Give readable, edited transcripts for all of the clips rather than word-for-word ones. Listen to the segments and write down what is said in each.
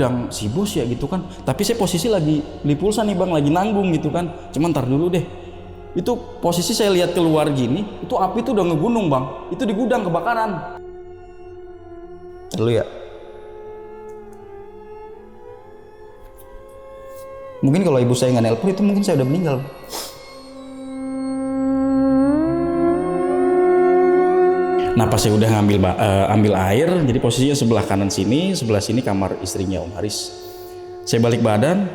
gudang si bos ya gitu kan. Tapi saya posisi lagi beli pulsa nih bang, lagi nanggung gitu kan. Cuman ntar dulu deh. Itu posisi saya lihat keluar gini, itu api tuh udah ngegunung bang. Itu di gudang kebakaran. Dulu ya. Mungkin kalau ibu saya nggak nelpon itu mungkin saya udah meninggal. Nah pas saya udah ambil air, jadi posisinya sebelah kanan sini, sebelah sini kamar istrinya Om Haris. Saya balik badan,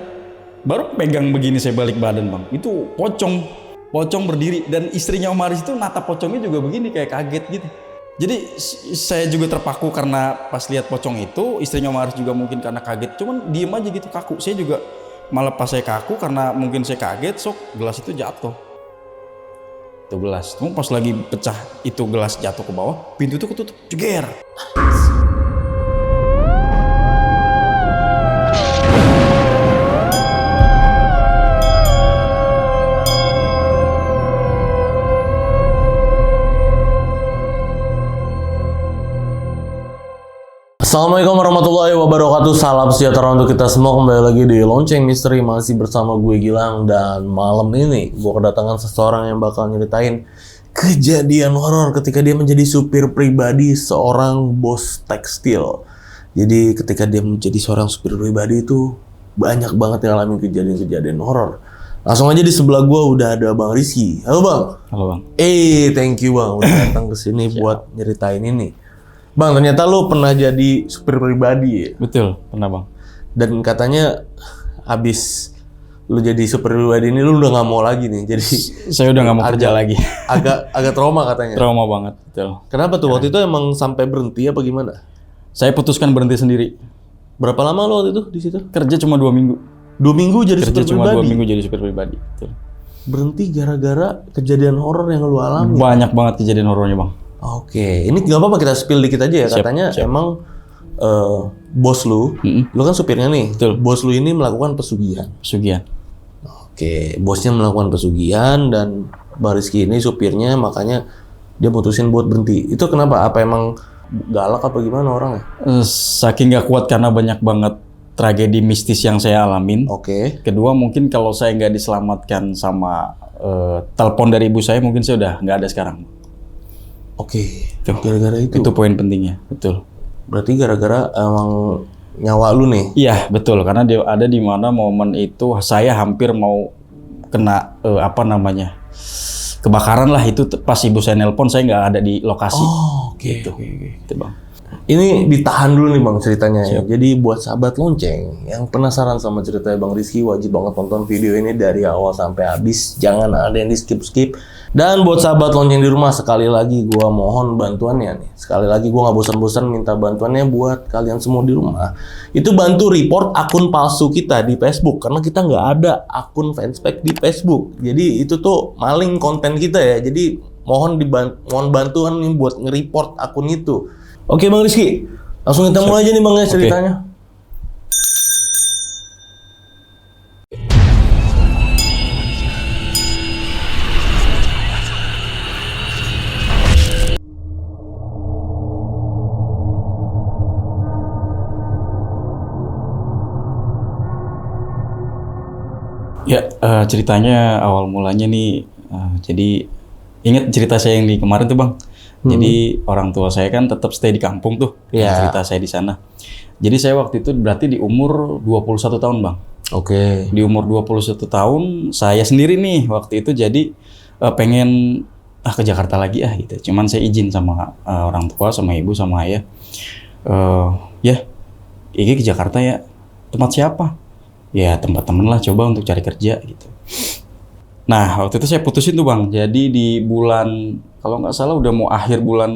baru pegang begini saya balik badan bang, itu pocong berdiri, dan istrinya Om Haris itu natap pocongnya juga begini kayak kaget gitu. Jadi saya juga terpaku karena pas lihat pocong itu, istrinya Om Haris juga mungkin karena kaget, cuman diem aja gitu kaku. Saya juga malah pas saya kaku karena mungkin saya kaget, sok gelas itu jatuh. Itu gelas, cuma pas lagi pecah itu gelas jatuh ke bawah, pintu itu ketutup, jeger. Assalamualaikum warahmatullahi wabarakatuh. Salam sejahtera untuk kita semua. Kembali lagi di Lonceng Misteri, masih bersama gue Gilang. Dan malam ini gue kedatangan seseorang yang bakal nyeritain kejadian horor ketika dia menjadi supir pribadi seorang bos tekstil. Jadi ketika dia menjadi seorang supir pribadi itu banyak banget yang ngalamin kejadian-kejadian horor. Langsung aja di sebelah gue udah ada Bang Rizky. Halo Bang. Halo Bang. Thank you Bang udah datang ke sini buat nyeritain ini. Bang, ternyata lu pernah jadi supir pribadi ya? Betul, pernah Bang. Dan katanya abis lu jadi supir pribadi ini lu udah nggak mau lagi nih. Jadi saya udah nggak mau kerja lagi. Agak trauma katanya. Trauma banget, betul. Kenapa tuh? Waktu itu emang sampai berhenti apa gimana? Saya putuskan berhenti sendiri. Berapa lama lo waktu itu di situ? Kerja cuma 2 minggu. 2 minggu jadi Kerja supir cuma pribadi? 2 minggu jadi supir pribadi. Betul. Berhenti gara-gara kejadian horor yang lu alami? Banyak banget kejadian horornya Bang. Oke, ini nggak apa-apa kita spill dikit aja ya. Siap, Katanya siap. emang bos lu kan supirnya nih. Betul. Bos lu ini melakukan pesugihan. Pesugihan. Oke, bosnya melakukan pesugihan dan Bang Rizky ini supirnya, makanya dia mutusin buat berhenti. Itu kenapa? Apa emang galak apa gimana orangnya? Saking gak kuat karena banyak banget tragedi mistis yang saya alamin. Oke. Kedua mungkin kalau saya nggak diselamatkan sama telepon dari ibu saya, mungkin saya udah nggak ada sekarang. Oke, gara-gara itu. Itu poin pentingnya, betul. Berarti gara-gara emang nyawa lu nih? Iya betul, karena dia ada di mana momen itu saya hampir mau kena kebakaran lah, itu pas ibu saya nelpon saya nggak ada di lokasi. Oh, oke. Gitu. Itu Bang. Ini ditahan dulu nih Bang ceritanya ya. Siap. Jadi buat sahabat Lonceng yang penasaran sama ceritanya Bang Rizky, wajib banget tonton video ini dari awal sampai habis. Jangan ada yang di skip-skip. Dan buat sahabat Lonceng di rumah, sekali lagi gua mohon bantuannya nih. Sekali lagi gua nggak bosan-bosan minta bantuannya buat kalian semua di rumah. Itu bantu report akun palsu kita di Facebook, karena kita nggak ada akun fanspage di Facebook. Jadi itu tuh maling konten kita ya. Jadi mohon bantuan nih buat nge-report akun itu. Oke Bang Rizky, langsung kita mulai aja nih Bang ya ceritanya. Ya ceritanya awal mulanya nih, jadi ingat cerita saya yang di kemarin tuh Bang. Jadi orang tua saya kan tetap stay di kampung tuh, cerita saya di sana. Jadi saya waktu itu berarti di umur 21 tahun Bang. Oke. Di umur 21 tahun saya sendiri nih waktu itu jadi pengen ke Jakarta lagi gitu. Cuman saya izin sama orang tua, sama ibu, sama ayah. Ini ke Jakarta ya, tempat siapa? Ya tempat temen lah, coba untuk cari kerja gitu. Nah waktu itu saya putusin tuh Bang, jadi di bulan, kalau nggak salah udah mau akhir bulan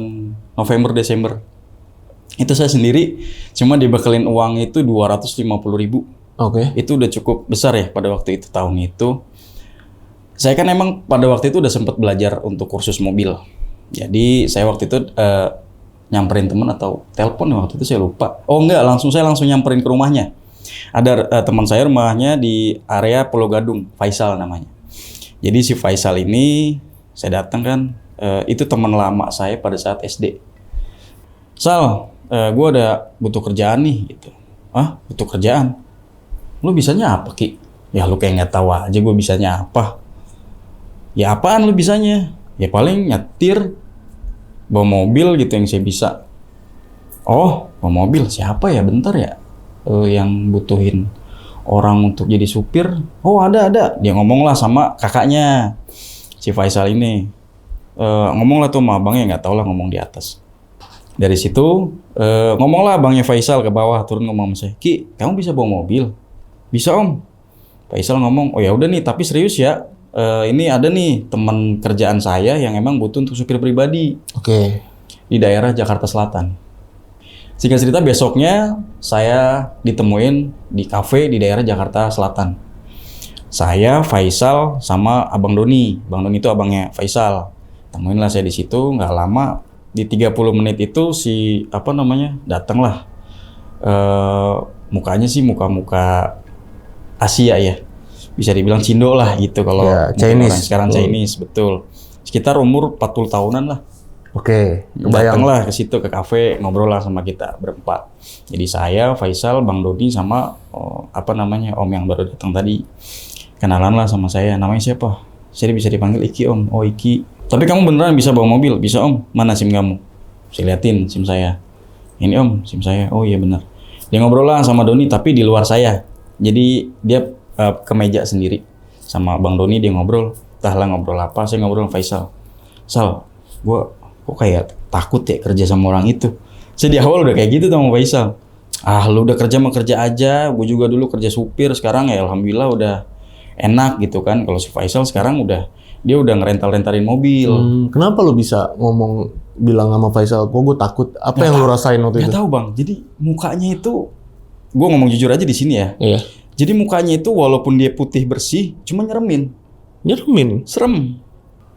November, Desember. Itu saya sendiri cuma dibekelin uang itu 250.000. Oke. Itu udah cukup besar ya pada waktu itu, tahun itu. Saya kan emang pada waktu itu udah sempat belajar untuk kursus mobil. Jadi saya waktu itu nyamperin temen atau telepon waktu itu saya lupa. Oh enggak, saya langsung nyamperin ke rumahnya. Ada teman saya rumahnya di area Pulau Gadung, Faisal namanya. Jadi si Faisal ini saya datang kan, itu teman lama saya pada saat SD. Sal, gue ada butuh kerjaan nih gitu. Ah, butuh kerjaan. Lu bisanya apa, Ki? Ya lu kayak nggak tahu aja gue bisanya apa. Ya apaan lu bisanya? Ya paling nyetir, bawa mobil gitu yang saya bisa. Oh, bawa mobil siapa ya? Bentar ya. Yang butuhin orang untuk jadi supir. Oh ada. Dia ngomong lah sama kakaknya si Faisal ini. Ngomong lah tuh sama abangnya, nggak tahu lah ngomong di atas. Dari situ ngomong lah abangnya Faisal ke bawah, turun ngomong sama saya, Ki, kamu bisa bawa mobil? Bisa om. Faisal ngomong, oh ya udah nih, tapi serius ya. Ini ada nih teman kerjaan saya yang emang butuh untuk supir pribadi. Oke. Di daerah Jakarta Selatan. Singkat cerita besoknya saya ditemuin di kafe di daerah Jakarta Selatan. Saya, Faisal, sama Abang Doni. Bang Doni itu abangnya Faisal. Temuin lah saya di situ, nggak lama. Di 30 menit itu si datang lah. Mukanya sih muka Asia ya. Bisa dibilang Cindo lah gitu kalau ya, Chinese. Sekarang Chinese, betul. Sekitar umur 40 tahunan lah. Oke, Datang lah ke situ ke kafe, ngobrol lah sama kita berempat. Jadi saya, Faisal, Bang Dodi sama om yang baru datang tadi. Kenalan lah sama saya, namanya siapa? Saya bisa dipanggil Iki om. Oh Iki. Tapi kamu beneran bisa bawa mobil? Bisa om. Mana SIM kamu? Saya liatin SIM saya. Ini om, SIM saya. Oh iya benar. Dia ngobrol lah sama Doni tapi di luar saya. Jadi dia ke meja sendiri sama Bang Doni, dia ngobrol. Entah lah ngobrol apa, saya ngobrol sama Faisal. Sal, gue kok kayak takut ya kerja sama orang itu. Saya di awal udah kayak gitu sama Faisal. Ah lu udah kerja mah kerja aja, gue juga dulu kerja supir, sekarang ya alhamdulillah udah enak gitu kan. Kalau si Faisal sekarang dia udah ngerental-rentalin mobil. Kenapa lu bisa bilang sama Faisal, kok gue takut? Apa yang lu rasain waktu itu? Gak tahu bang, jadi mukanya itu, gue ngomong jujur aja di sini ya. Iya. Jadi mukanya itu walaupun dia putih bersih, cuma nyeremin. Serem.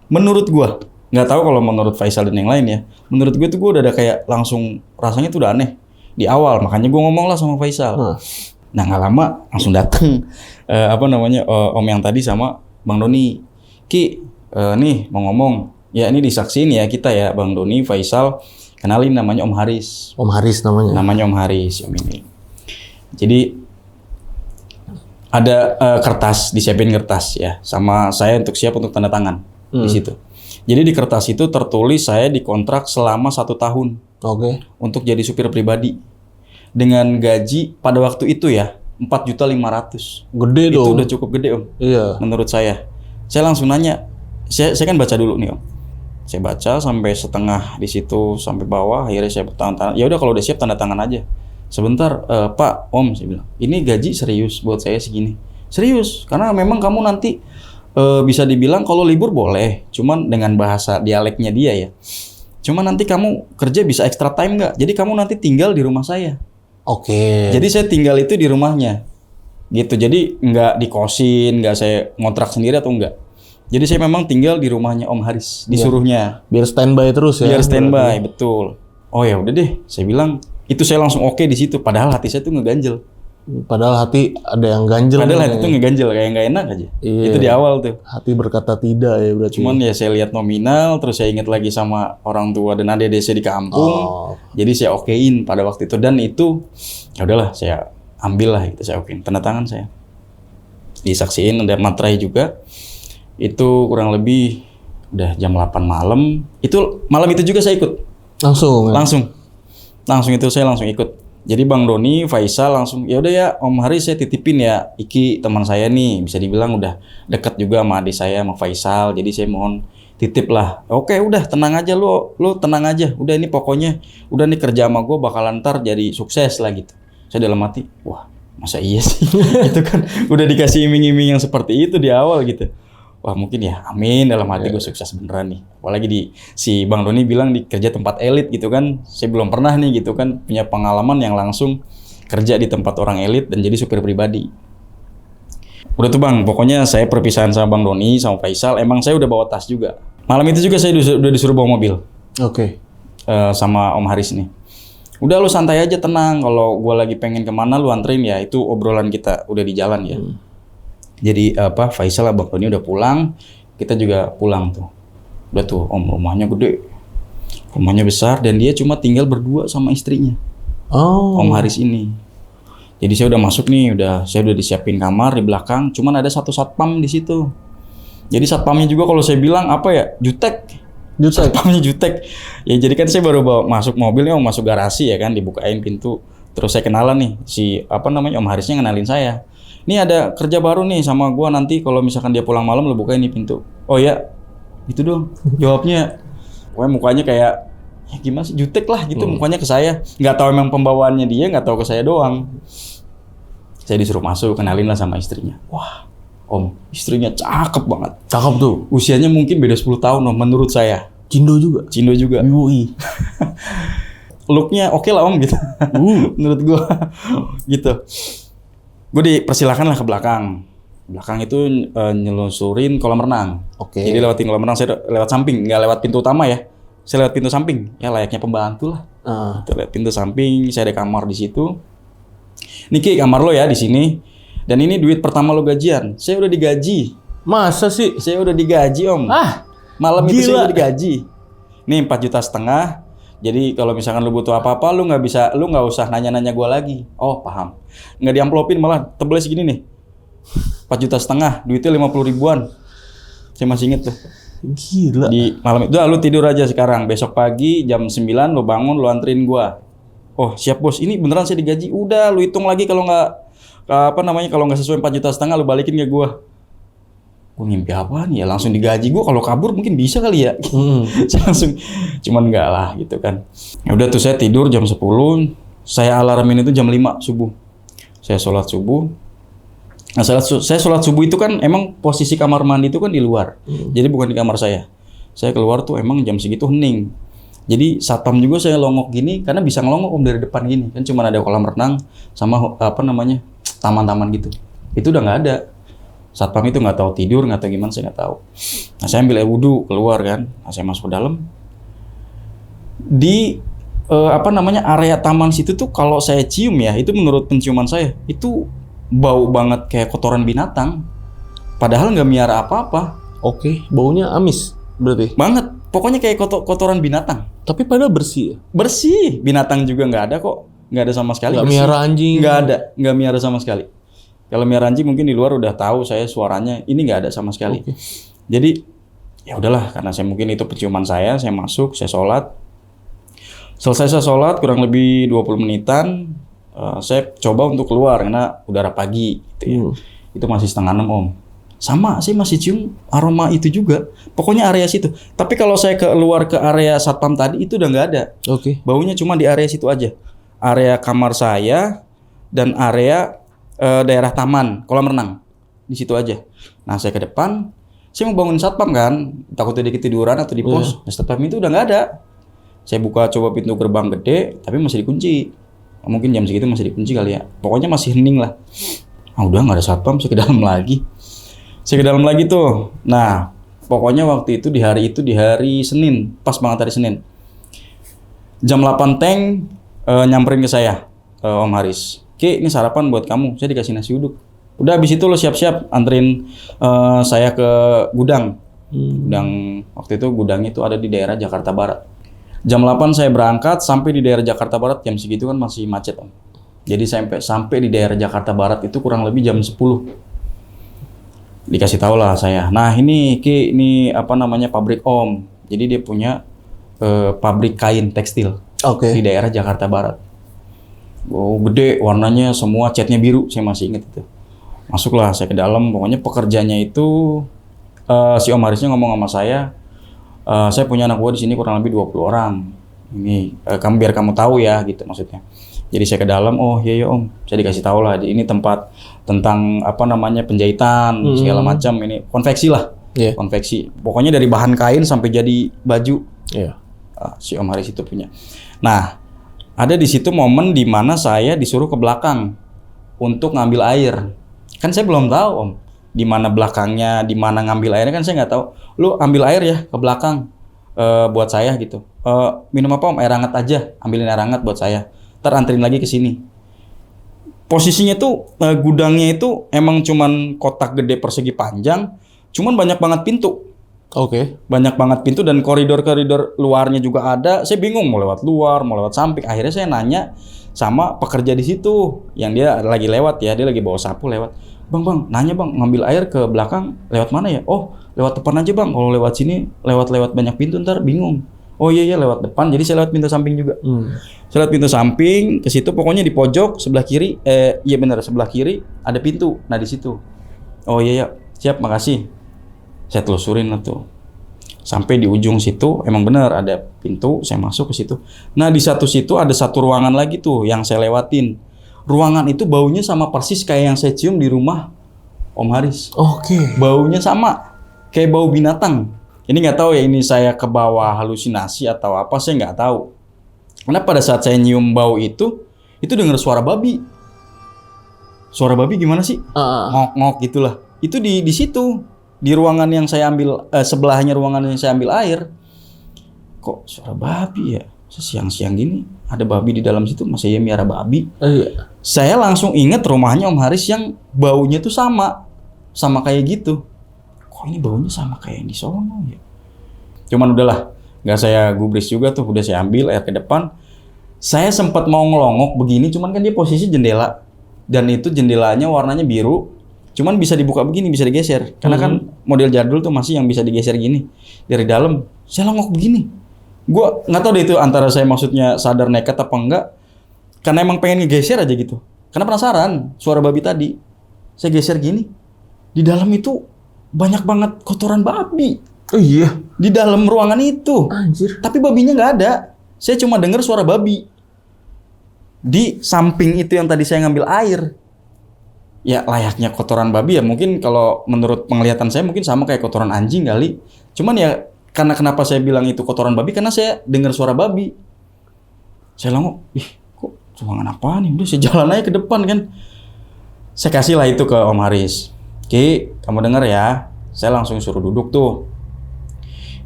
Menurut gua, nggak tahu kalau menurut Faisal dan yang lain ya. Menurut gue tuh gue udah ada kayak langsung rasanya tuh udah aneh di awal. Makanya gue ngomong lah sama Faisal. Nah nggak lama langsung dateng om yang tadi sama Bang Doni. Ki, nih mau ngomong. Ya ini disaksiin ya kita ya, Bang Doni, Faisal, kenalin namanya Om Haris. Om Haris namanya. Namanya Om Haris, Om ini. Jadi ada disiapin kertas ya, sama saya untuk siap untuk tanda tangan di situ. Jadi di kertas itu tertulis saya dikontrak selama 1 tahun. Oke. Untuk jadi supir pribadi dengan gaji pada waktu itu ya 4.500.000. Gede dong. Itu udah cukup gede om. Iya. Menurut saya langsung nanya. Saya kan baca dulu nih om. Saya baca sampai setengah di situ sampai bawah. Akhirnya saya tanda tangan. Ya udah kalau udah siap tanda tangan aja. Sebentar, Pak, Om, saya bilang, ini gaji serius buat saya segini. Serius, karena memang kamu nanti bisa dibilang kalau libur boleh, cuman dengan bahasa dialeknya dia ya. Cuman nanti kamu kerja bisa extra time nggak? Jadi kamu nanti tinggal di rumah saya. Oke. Jadi saya tinggal itu di rumahnya, gitu. Jadi nggak dikosin, nggak saya ngontrak sendiri atau enggak. Jadi saya memang tinggal di rumahnya Om Haris, disuruhnya. Biar standby terus ya. Biar standby, betul. Oh ya udah deh, saya bilang. Itu saya langsung oke di situ. Padahal hati saya tuh ngeganjel. Padahal hati ada yang ganjel. Padahal hati tuh ngeganjel, kayak nggak enak aja. Iya. Itu di awal tuh. Hati berkata tidak ya berarti. Cuman ya saya lihat nominal, terus saya ingat lagi sama orang tua dan adik-adik saya di kampung. Jadi saya okein pada waktu itu. Dan itu, ya udahlah saya ambil lah gitu, saya okein. Tanda tangan saya. Disaksiin, ada materai juga. Itu kurang lebih udah jam 8 malam. Itu malam itu juga saya ikut. Langsung. Ya? Langsung itu saya langsung ikut. Jadi Bang Doni, Faisal langsung, ya udah ya Om Haris saya titipin ya, Iki teman saya nih, bisa dibilang udah deket juga sama adik saya, sama Faisal. Jadi saya mohon titip lah. Oke udah tenang aja lu tenang aja. Udah ini pokoknya, udah nih kerja sama gue bakalan ntar jadi sukses lah gitu. Saya dalam hati, wah masa iya sih? Itu kan udah dikasih iming-iming yang seperti itu di awal gitu. Wah mungkin ya, amin, dalam hati gue sukses beneran nih. Apalagi si Bang Doni bilang di kerja tempat elit gitu kan. Saya belum pernah nih gitu kan, punya pengalaman yang langsung kerja di tempat orang elit dan jadi supir pribadi. Udah tuh Bang, pokoknya saya perpisahan sama Bang Doni, sama Faisal, emang saya udah bawa tas juga. Malam itu juga saya udah disuruh bawa mobil. Oke. Sama Om Haris nih. Udah lu santai aja, tenang, kalau gue lagi pengen kemana lu anterin ya, itu obrolan kita udah di jalan ya. Jadi Faisal Bang Doni udah pulang, kita juga pulang tuh. Udah tuh Om, rumahnya gede, rumahnya besar dan dia cuma tinggal berdua sama istrinya. Om Haris ini. Jadi saya udah masuk nih, saya udah disiapin kamar di belakang, cuman ada satu satpam di situ. Jadi satpamnya juga kalau saya bilang apa ya, jutek. Satpamnya jutek. Ya jadi kan saya baru bawa masuk mobilnya, mau masuk garasi ya kan, dibukain pintu. Terus saya kenalan nih, Om Harisnya ngenalin saya. Nih ada kerja baru nih sama gua, nanti kalau misalkan dia pulang malam lu bukain nih pintu. Oh ya, gitu dong jawabnya. Pokoknya mukanya kayak ya gimana sih, jutek lah gitu mukanya ke saya. Nggak tahu emang pembawaannya dia, nggak tahu ke saya doang. Saya disuruh masuk, kenalin lah sama istrinya. Wah, Om, istrinya cakep banget. Cakep tuh. Usianya mungkin beda 10 tahun Om, menurut saya. Cindo juga. Yui. Looknya oke lah Om gitu. Menurut gua gitu. Gue dipersilakan lah ke belakang. Belakang itu nyelusurin kolam renang. Oke. Jadi lewatin kolam renang, saya lewat samping, nggak lewat pintu utama ya. Saya lewat pintu samping, ya layaknya pembantu lah. Lewat pintu samping, saya ada kamar di situ. Niki, kamar lo ya di sini. Dan ini duit pertama lo gajian. Saya udah digaji. Masa sih? Saya udah digaji Om. Malam itu saya udah digaji. Nih 4,5 juta. Jadi kalau misalkan lo butuh apa-apa, lo nggak usah nanya-nanya gue lagi. Oh paham. Nggak diamplopin malah, tebelnya segini nih. 4,5 juta, duitnya 50 ribuan. Saya masih inget tuh. Gila. Di malam itu, lu tidur aja sekarang. Besok pagi jam 9 lu bangun, lu anterin gua. Oh siap bos, ini beneran saya digaji. Udah, lu hitung lagi kalau nggak sesuai 4,5 juta, lu balikin ke gua. Gua ngimpi apaan ya, langsung digaji. Gua kalau kabur mungkin bisa kali ya. Saya langsung, cuman enggak lah gitu kan. Ya udah tuh saya tidur jam 10, saya alarmin itu jam 5 subuh. Saya sholat subuh. Nah, saya sholat subuh itu kan emang posisi kamar mandi itu kan di luar. Jadi bukan di kamar saya. Saya keluar tuh emang jam segitu hening. Jadi satpam juga saya longok gini karena bisa ngelongok Om dari depan gini. Kan cuma ada kolam renang sama taman-taman gitu. Itu udah nggak ada. Satpam itu nggak tahu tidur, nggak tahu gimana, saya nggak tahu. Nah, saya ambil air wudhu keluar kan. Nah, saya masuk ke dalam. Di area taman situ tuh kalau saya cium ya, itu menurut penciuman saya itu bau banget kayak kotoran binatang. Padahal nggak miara apa-apa. Oke, baunya amis berarti. Banget. Pokoknya kayak kotoran binatang. Tapi padahal bersih ya? Bersih. Binatang juga nggak ada kok. Nggak ada sama sekali. Nggak miara anjing? Nggak ada. Nggak miara sama sekali. Kalau miara anjing mungkin di luar udah tahu saya suaranya. Ini nggak ada sama sekali. Okay. Jadi ya udahlah, karena saya mungkin itu penciuman saya masuk, saya sholat. Selesai saya sholat kurang lebih 20 menitan. Saya coba untuk keluar karena udara pagi gitu ya. Itu masih 5:30 Om. Sama, saya masih cium aroma itu juga. Pokoknya area situ. Tapi kalau saya keluar ke area satpam tadi itu udah nggak ada. Oke. Baunya cuma di area situ aja. Area kamar saya dan area daerah taman, kolam renang. Di situ aja. Nah, saya ke depan, saya mau bangun satpam kan, takutnya dia ketiduran atau di pos. Nah, satpam itu udah nggak ada. Saya buka coba pintu gerbang gede, tapi masih dikunci. Mungkin jam segitu masih dikunci kali ya. Pokoknya masih hening lah. Udah nggak ada satpam, saya ke dalam lagi. Saya ke dalam lagi tuh. Nah, pokoknya waktu itu di hari Senin, pas banget hari Senin. Jam 8 Teng nyamperin ke saya, Om Haris. Ki, ini sarapan buat kamu. Saya dikasih nasi uduk. Udah habis itu lo siap-siap anterin saya ke gudang. Gudang waktu itu gudangnya itu ada di daerah Jakarta Barat. Jam 8 saya berangkat, sampai di daerah Jakarta Barat jam segitu kan masih macet Om. Jadi sampai di daerah Jakarta Barat itu kurang lebih jam 10. Dikasih tahu lah saya. Nah ini Ki, ini pabrik Om. Jadi dia punya pabrik kain tekstil di daerah Jakarta Barat. Oh gede, warnanya semua catnya biru, saya masih ingat itu. Masuklah saya ke dalam, pokoknya pekerjanya itu si Om Harisnya ngomong sama saya punya anak buah di sini kurang lebih 20 orang. Ini biar kamu tahu ya gitu maksudnya. Jadi saya ke dalam, oh iya Om, saya dikasih tahu lah ini tempat tentang penjahitan segala macam, ini konveksi lah. Konveksi. Pokoknya dari bahan kain sampai jadi baju. Si Om Haris itu punya. Nah, ada di situ momen di mana saya disuruh ke belakang untuk ngambil air. Kan saya belum tahu Om, di mana belakangnya, di mana ngambil airnya kan saya nggak tahu. Lu ambil air ya ke belakang buat saya gitu. Minum apa Om? Air hangat aja. Ambilin air hangat buat saya. Ntar anterin lagi ke sini. Posisinya tuh gudangnya itu emang cuman kotak gede persegi panjang, cuman banyak banget pintu. Oke. Banyak banget pintu dan koridor-koridor luarnya juga ada. Saya bingung mau lewat luar, mau lewat samping. Akhirnya saya nanya sama pekerja di situ yang dia lagi lewat ya, dia lagi bawa sapu lewat. Bang, nanya bang, ngambil air ke belakang lewat mana ya? Oh, lewat depan aja bang. Kalau lewat sini, lewat banyak pintu ntar bingung. Oh iya lewat depan. Jadi saya lewat pintu samping juga. Saya lewat pintu samping ke situ. Pokoknya di pojok sebelah kiri. Iya benar sebelah kiri ada pintu. Nah di situ. Oh iya siap makasih. Saya telusurin lah tuh. Sampai di ujung situ emang benar ada pintu, saya masuk ke situ. Nah, di satu situ ada satu ruangan lagi tuh yang saya lewatin. Ruangan itu baunya sama persis kayak yang saya cium di rumah Om Haris. Oke. Baunya sama kayak bau binatang. Ini nggak tahu ya ini saya ke bawah halusinasi atau apa, saya nggak tahu. Karena pada saat saya nyium bau itu dengar suara babi. Suara babi gimana sih? Ngok-ngok gitulah. Itu di situ. Di ruangan yang saya ambil, sebelahnya ruangan yang saya ambil air. Kok suara babi ya? Siang-siang gini ada babi di dalam situ, masa ya miara babi? Iya. Saya langsung inget rumahnya Om Haris yang baunya tuh sama kayak gitu. Kok ini baunya sama kayak yang di sono ya? Cuman udahlah, nggak saya gubris juga tuh, udah saya ambil air ke depan. Saya sempat mau ngelongok begini, cuman kan dia posisi jendela dan itu jendelanya warnanya biru. Cuman bisa dibuka begini, bisa digeser. Karena kan model jadul tuh masih yang bisa digeser gini. Dari dalam, saya longok begini. Gue nggak tahu deh itu antara saya maksudnya sadar nekat apa enggak. Karena emang pengen ngegeser aja gitu. Karena penasaran suara babi tadi. Saya geser gini. Di dalam itu banyak banget kotoran babi. Oh iya? Di dalam ruangan itu. Anjir. Tapi babinya nggak ada. Saya cuma dengar suara babi. Di samping itu yang tadi saya ngambil air. Ya layaknya kotoran babi ya, mungkin kalau menurut penglihatan saya mungkin sama kayak kotoran anjing kali. Cuman ya karena kenapa saya bilang itu kotoran babi, karena saya dengar suara babi. Saya longok, kok ruangan apa nih? Udah saya jalan aja ke depan kan. Saya kasih lah itu ke Om Haris. Ki, kamu dengar ya? Saya langsung suruh duduk tuh.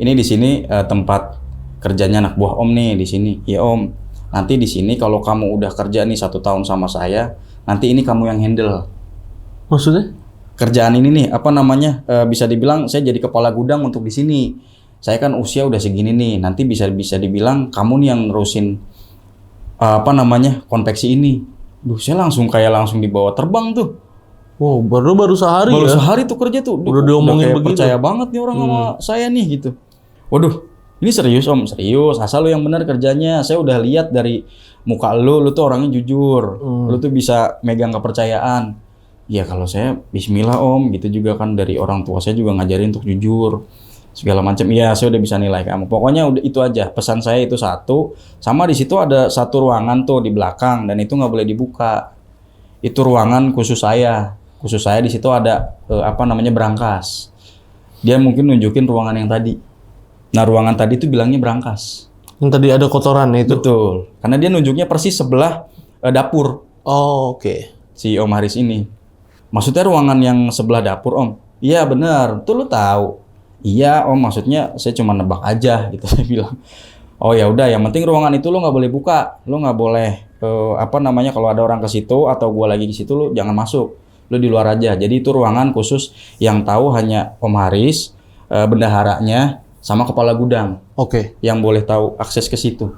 Ini di sini tempat kerjanya anak buah Om nih di sini. Iya Om. Nanti di sini kalau kamu udah kerja nih 1 tahun sama saya, nanti ini kamu yang handle. Maksudnya? Kerjaan ini nih, apa namanya, bisa dibilang saya jadi kepala gudang untuk di sini. Saya kan usia udah segini nih, nanti bisa dibilang kamu nih yang nerusin apa namanya konveksi ini. Duh, saya langsung dibawa terbang tuh. Wow, baru sehari Baru ya? sehari tuh kerja tuh. Udah diomongin kayak begitu. percaya banget nih orang sama saya nih gitu. Waduh, ini serius Om, serius. Asal lu yang benar kerjanya. Saya udah lihat dari muka lu tuh orangnya jujur. Lu tuh bisa megang kepercayaan. Ya kalau saya bismillah Om, gitu juga kan dari orang tua saya juga ngajarin untuk jujur. Segala macam. Iya, saya udah bisa nilai kamu. Pokoknya udah itu aja. Pesan saya itu satu. Sama di situ ada satu ruangan tuh di belakang dan itu nggak boleh dibuka. Itu ruangan khusus saya. Khusus saya di situ ada apa namanya berangkas. Dia mungkin nunjukin ruangan yang tadi. Nah, ruangan tadi itu bilangnya berangkas. Yang tadi ada kotoran itu? Betul. Karena dia nunjuknya persis sebelah dapur. Oh, oke. Si Om Haris ini. Maksudnya ruangan yang sebelah dapur Om? Iya benar, tuh lu tahu. Iya Om, maksudnya saya cuma nebak aja gitu saya bilang. Oh ya udah, yang penting ruangan itu lu nggak boleh buka, lu nggak boleh apa namanya kalau ada orang ke situ atau gua lagi di situ lu jangan masuk, lu di luar aja. Jadi itu ruangan khusus yang tahu hanya Om Haris, bendaharanya sama kepala gudang. Oke. Yang boleh tahu akses ke situ.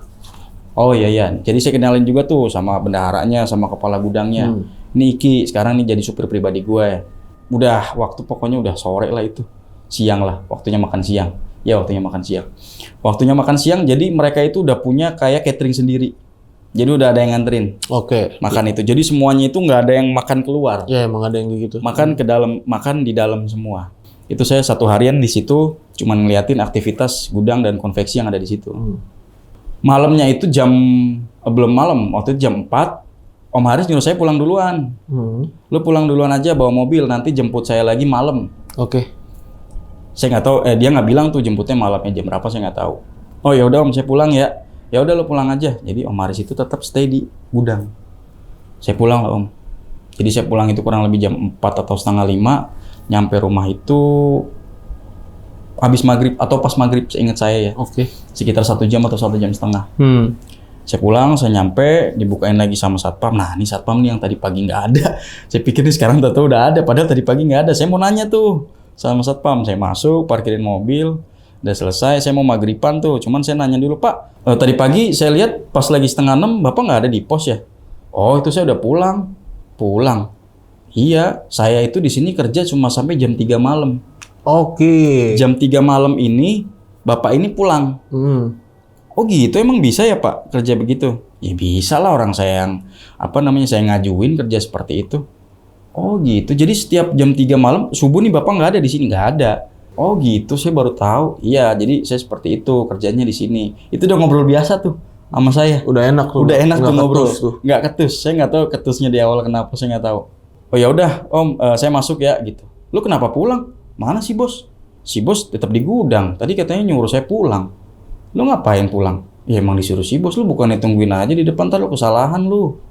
Oh iya, jadi saya kenalin juga tuh sama bendaharanya sama kepala gudangnya. Ini Iki, sekarang nih jadi supir pribadi gue. Udah, pokoknya udah sore lah itu. Siang lah, waktunya makan siang. Ya, waktunya makan siang. Waktunya makan siang, jadi mereka itu udah punya kayak catering sendiri. Jadi udah ada yang nganterin. Oke. Makan itu. Jadi semuanya itu nggak ada yang makan keluar. Ya, emang ada yang gitu. Makan di dalam semua. Itu saya 1 harian di situ, cuman ngeliatin aktivitas gudang dan konveksi yang ada di situ. Malamnya itu belum malam, waktu itu jam 4. Om Haris nyuruh saya pulang duluan. Lu pulang duluan aja bawa mobil, nanti jemput saya lagi malam. Oke. Saya nggak tahu, dia nggak bilang tuh jemputnya malamnya jam berapa, saya nggak tahu. Oh ya udah Om, saya pulang ya. Ya udah lu pulang aja. Jadi Om Haris itu tetap stay di gudang. Saya pulang lah Om. Jadi saya pulang itu kurang lebih jam 4 atau setengah 5. Nyampe rumah itu habis maghrib atau pas maghrib, seingat saya ya. Oke. Sekitar 1 jam atau 1 jam setengah. Saya pulang, saya nyampe, dibukain lagi sama satpam. Nah, ini satpam nih yang tadi pagi nggak ada. Saya pikir nih sekarang tahu udah ada, padahal tadi pagi nggak ada. Saya mau nanya tuh, sama satpam. Saya masuk, parkirin mobil, udah selesai. Saya mau maghriban tuh, cuman saya nanya dulu, Pak, tadi pagi saya lihat pas lagi 5:30 Bapak nggak ada di pos ya? Oh, itu saya udah pulang. Pulang? Iya, saya itu di sini kerja cuma sampai jam 3 malam. Oke. Jam 3 malam ini Bapak ini pulang. Oh gitu, emang bisa ya Pak kerja begitu? Ya bisa lah, orang saya yang saya ngajuin kerja seperti itu. Oh gitu, jadi setiap jam 3 malam subuh nih Bapak nggak ada di sini? Nggak ada. Oh gitu, saya baru tahu. Iya, jadi saya seperti itu kerjanya di sini. Itu udah ngobrol biasa tuh sama saya. Udah enak tuh. Udah enak tuh ngobrol. Tuh. Nggak ketus. Saya nggak tahu ketusnya di awal kenapa, saya nggak tahu. Oh ya udah Om, saya masuk ya gitu. Lu kenapa pulang? Mana sih bos? Si bos tetap di gudang. Tadi katanya nyuruh saya pulang. Lu ngapain pulang? Ya emang disuruh si bos, lu bukannya tungguin aja di depan, ntar lu kesalahan lu.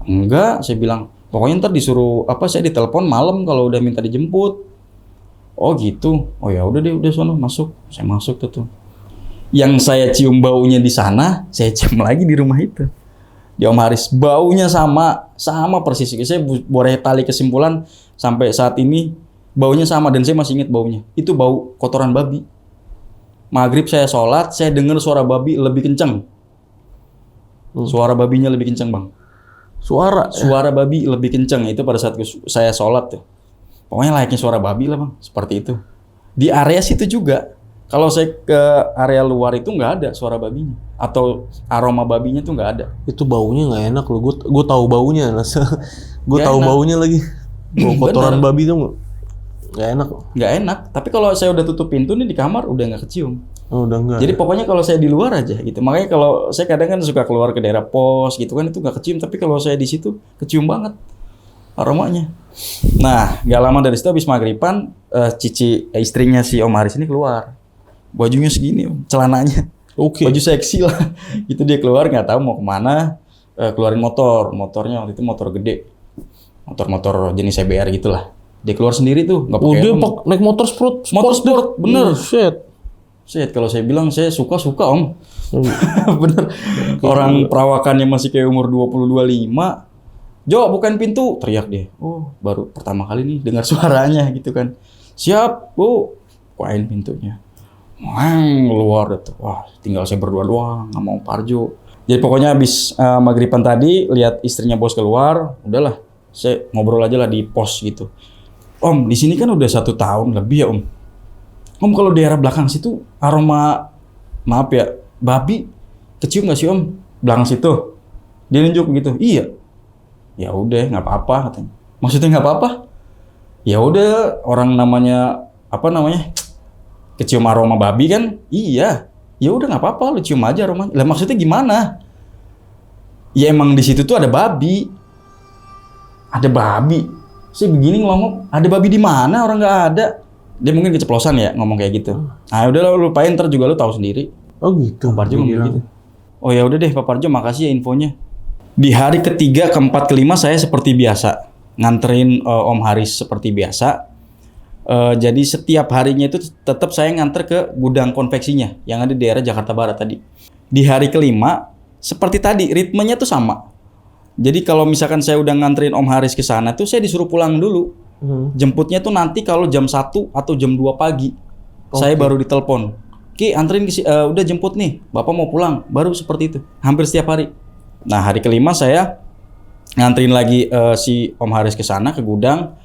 Enggak, saya bilang. Pokoknya ntar disuruh saya ditelepon malam kalau udah minta dijemput. Oh gitu. Oh ya udah deh, udah sono masuk. Saya masuk tuh. Yang saya cium baunya di sana, saya cium lagi di rumah itu. Di Om Haris, baunya sama persis. Saya boleh tali kesimpulan sampai saat ini baunya sama dan saya masih ingat baunya. Itu bau kotoran babi. Maghrib saya sholat, saya dengar suara babi lebih kencang. Suara babinya lebih kencang, Bang. Suara babi lebih kencang itu pada saat saya sholat tuh. Pokoknya layaknya suara babi lah, Bang. Seperti itu. Di area situ juga. Kalau saya ke area luar itu nggak ada suara babinya. Atau aroma babinya tuh nggak ada. Itu baunya nggak enak loh. Gue tahu baunya. Gue tahu baunya lagi. Bau kotoran babi tuh nggak enak. Nggak enak. Tapi kalau saya udah tutup pintu nih di kamar udah nggak kecium. Oh, udah nggak. Jadi pokoknya kalau saya di luar aja gitu. Makanya kalau saya kadang kan suka keluar ke daerah pos gitu kan, itu nggak kecium. Tapi kalau saya di situ kecium banget aromanya. Nah, nggak lama dari situ habis maghriban, istrinya si Om Haris ini keluar. Bajunya segini, celananya. Oke. Baju seksi lah. Itu dia keluar nggak tahu mau kemana. Keluarin motornya waktu itu motor gede. Motor jenis CBR gitulah. Dia keluar sendiri tuh, nggak pakai helm. Dia naik motor sport, bener. Shit. Kalau saya bilang saya suka Om. Bener. Orang perawakannya masih kayak umur 20-25. Jo, bukain pintu, teriak dia. Oh, baru pertama kali nih dengar suaranya gitu kan. Siap, Bu. Bukain pintunya. Keluar tuh. Wah, tinggal saya berdua doang, nggak mau Parjo. Jadi pokoknya habis maghriban tadi lihat istrinya bos keluar, udahlah. Saya ngobrol aja lah di pos gitu. Om, di sini kan udah 1 tahun lebih ya Om. Om, kalau daerah belakang situ aroma, maaf ya, babi kecium nggak sih Om? Belakang situ. Dia nunjuk gitu. Iya. Ya udah, nggak apa-apa katanya. Maksudnya nggak apa-apa? Ya udah, orang namanya kecium aroma babi kan? Iya. Ya udah nggak apa-apa, lu cium aja aromanya. Lah maksudnya gimana? Ya emang di situ tuh ada babi. Ada babi. Saya begini ngomong, ada babi di mana? Orang nggak ada. Dia mungkin keceplosan ya ngomong kayak gitu. Nah udah lu lupain, ntar juga lu tahu sendiri. Oh gitu. Pak Parjo ngomong gitu. Oh ya udah deh Pak Parjo, makasih ya infonya. Di hari ketiga, keempat, kelima saya seperti biasa nganterin Om Haris seperti biasa. Jadi setiap harinya itu tetap saya nganter ke gudang konveksinya yang ada di daerah Jakarta Barat tadi. Di hari kelima seperti tadi ritmenya tuh sama. Jadi kalau misalkan saya udah nganterin Om Haris ke sana tuh saya disuruh pulang dulu. Jemputnya tuh nanti kalau jam 1 atau jam 2 pagi. Saya baru ditelepon. Ki, anterin udah jemput nih. Bapak mau pulang. Baru seperti itu. Hampir setiap hari. Nah, hari kelima saya nganterin lagi si Om Haris ke sana ke gudang.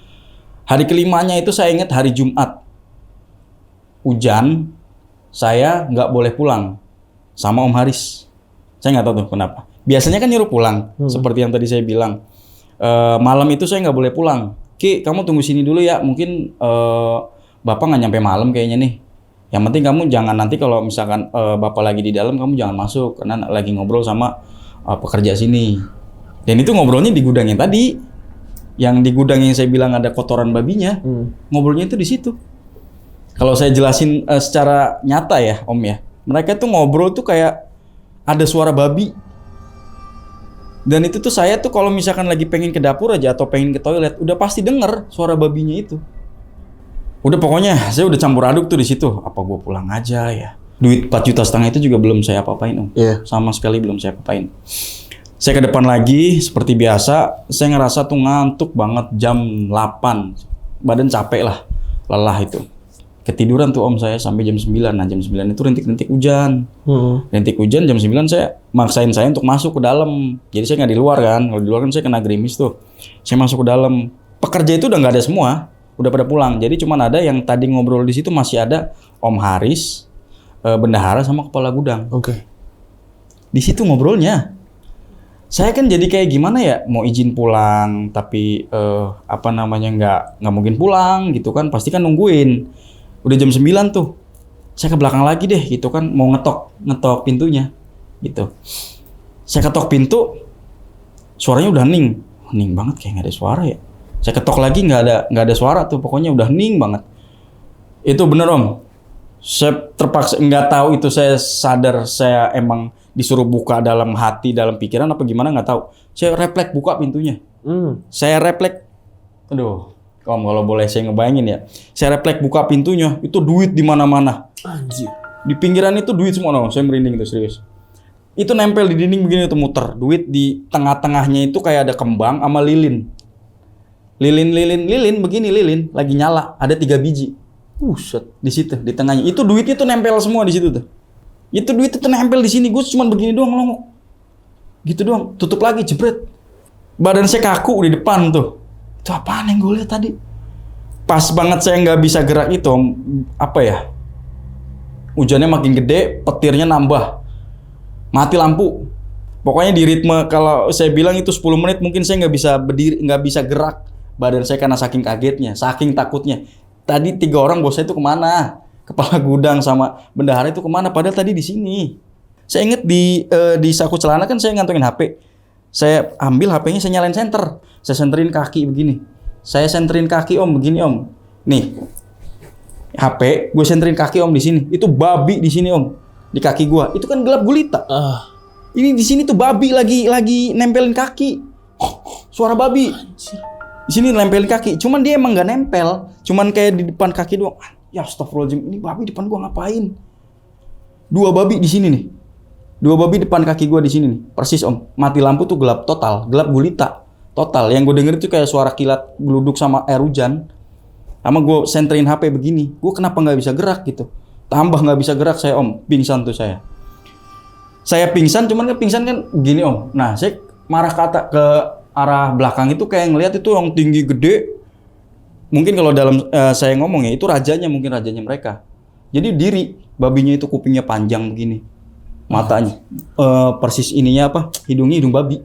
Hari kelimanya itu saya ingat hari Jumat. Hujan, saya nggak boleh pulang sama Om Haris. Saya nggak tahu tuh kenapa. Biasanya kan nyuruh pulang, seperti yang tadi saya bilang. Malam itu saya nggak boleh pulang. Ki, kamu tunggu sini dulu ya. Mungkin Bapak nggak nyampe malam kayaknya nih. Yang penting kamu jangan nanti kalau misalkan Bapak lagi di dalam, kamu jangan masuk. Karena lagi ngobrol sama pekerja sini. Dan itu ngobrolnya di gudang yang tadi. Yang di gudang yang saya bilang ada kotoran babinya. Ngobrolnya itu di situ. Kalau saya jelasin secara nyata ya Om ya. Mereka tuh ngobrol tuh kayak ada suara babi. Dan itu tuh saya tuh kalau misalkan lagi pengen ke dapur aja atau pengen ke toilet, udah pasti denger suara babinya itu. Udah pokoknya saya udah campur aduk tuh di situ. Apa gue pulang aja ya? Duit 4,5 juta itu juga belum saya apa-apain Om. Sama sekali belum saya apa-apain. Saya ke depan lagi seperti biasa. Saya ngerasa tuh ngantuk banget jam 8. Badan capek lah. lelah itu. Ketiduran tuh Om saya sampai jam 9. Nah jam 9 itu rintik-rintik hujan. Rintik hujan jam 9 saya maksain saya untuk masuk ke dalam. Jadi saya nggak di luar kan. Kalau di luar kan saya kena gerimis tuh. Saya masuk ke dalam. Pekerja itu udah nggak ada semua. Udah pada pulang. Jadi cuman ada yang tadi ngobrol di situ masih ada Om Haris, bendahara sama kepala gudang. Oke. Di situ ngobrolnya. Saya kan jadi kayak gimana ya, mau izin pulang tapi nggak mungkin pulang gitu kan. Pasti kan nungguin. Udah jam 9 tuh. Saya ke belakang lagi deh gitu kan, mau ngetok pintunya gitu. Saya ketok pintu, suaranya udah hening. Hening banget kayak nggak ada suara ya. Saya ketok lagi nggak ada suara tuh, pokoknya udah hening banget. Itu bener Om. Saya terpaksa, nggak tahu itu saya sadar saya emang disuruh buka dalam hati, dalam pikiran apa gimana nggak tahu. Saya refleks buka pintunya. Saya refleks, aduh. Om, kalau boleh saya ngebayangin ya, saya refleks buka pintunya, itu duit di mana-mana. Anjir. Di pinggiran itu duit semua, no. Saya merinding itu serius. Itu nempel di dinding begini tuh muter. Duit di tengah-tengahnya itu kayak ada kembang sama lilin. Lilin begini lilin lagi nyala, ada 3 biji. Set di situ di tengahnya. Itu duitnya tuh nempel semua di situ tuh. Itu duit itu nempel di sini. Gue cuma begini doang ngelongok. Gitu doang. Tutup lagi jebret. Badan saya kaku di depan tuh. Itu apaan yang gue lihat tadi? Pas banget saya nggak bisa gerak itu, apa ya? Hujannya makin gede, petirnya nambah. Mati lampu. Pokoknya di ritme kalau saya bilang itu 10 menit mungkin saya nggak bisa berdiri, nggak bisa gerak. Badan saya karena saking kagetnya, saking takutnya. Tadi 3 orang bos saya itu kemana? Kepala gudang sama bendahara itu kemana? Padahal tadi di sini. Saya inget di saku celana kan saya ngantongin HP. Saya ambil HP-nya, saya nyalain senter. Saya senterin kaki begini. Saya senterin kaki Om begini Om. Nih. HP, gue senterin kaki Om di sini. Itu babi di sini Om. Di kaki gue. Itu kan gelap gulita. Ini di sini tuh babi lagi nempelin kaki. Suara babi. Di sini nempelin kaki. Cuman dia emang nggak nempel. Cuman kayak di depan kaki doang. Ya astagfirullahaladzim. Ini babi depan gue ngapain? 2 babi di sini nih. 2 babi depan kaki gue di sini nih, persis Om. Mati lampu tuh gelap total, gelap gulita total. Yang gue denger itu kayak suara kilat geluduk sama air hujan. Sama gue senterin HP begini, gue kenapa nggak bisa gerak gitu? Tambah nggak bisa gerak saya Om, pingsan tuh saya. Saya pingsan, cuman kan pingsan kan gini Om. Nah saya marah ke arah belakang itu kayak ngelihat itu yang tinggi gede. Mungkin kalau dalam saya ngomong ya itu rajanya, mungkin rajanya mereka. Jadi diri, babinya itu kupingnya panjang begini. Matanya persis ininya apa? Hidungnya hidung babi.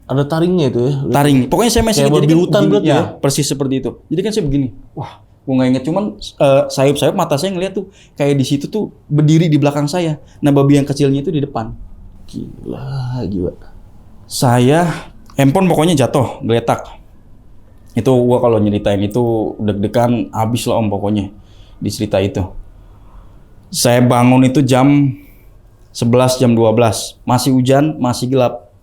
Ada taringnya itu ya? Taring. Pokoknya saya masih kayak babi hutan berarti ya? Persis seperti itu. Jadi kan saya begini. Wah, gue nggak inget. Cuman sayup-sayup mata saya ngeliat tuh kayak di situ tuh berdiri di belakang saya. Nah babi yang kecilnya itu di depan. Gila. Saya handphone pokoknya jatuh, geletak. Itu gua kalau nyeritain itu deg-degan abis lah Om pokoknya di cerita itu. Saya bangun itu jam 11, jam 12. Masih hujan, masih gelap.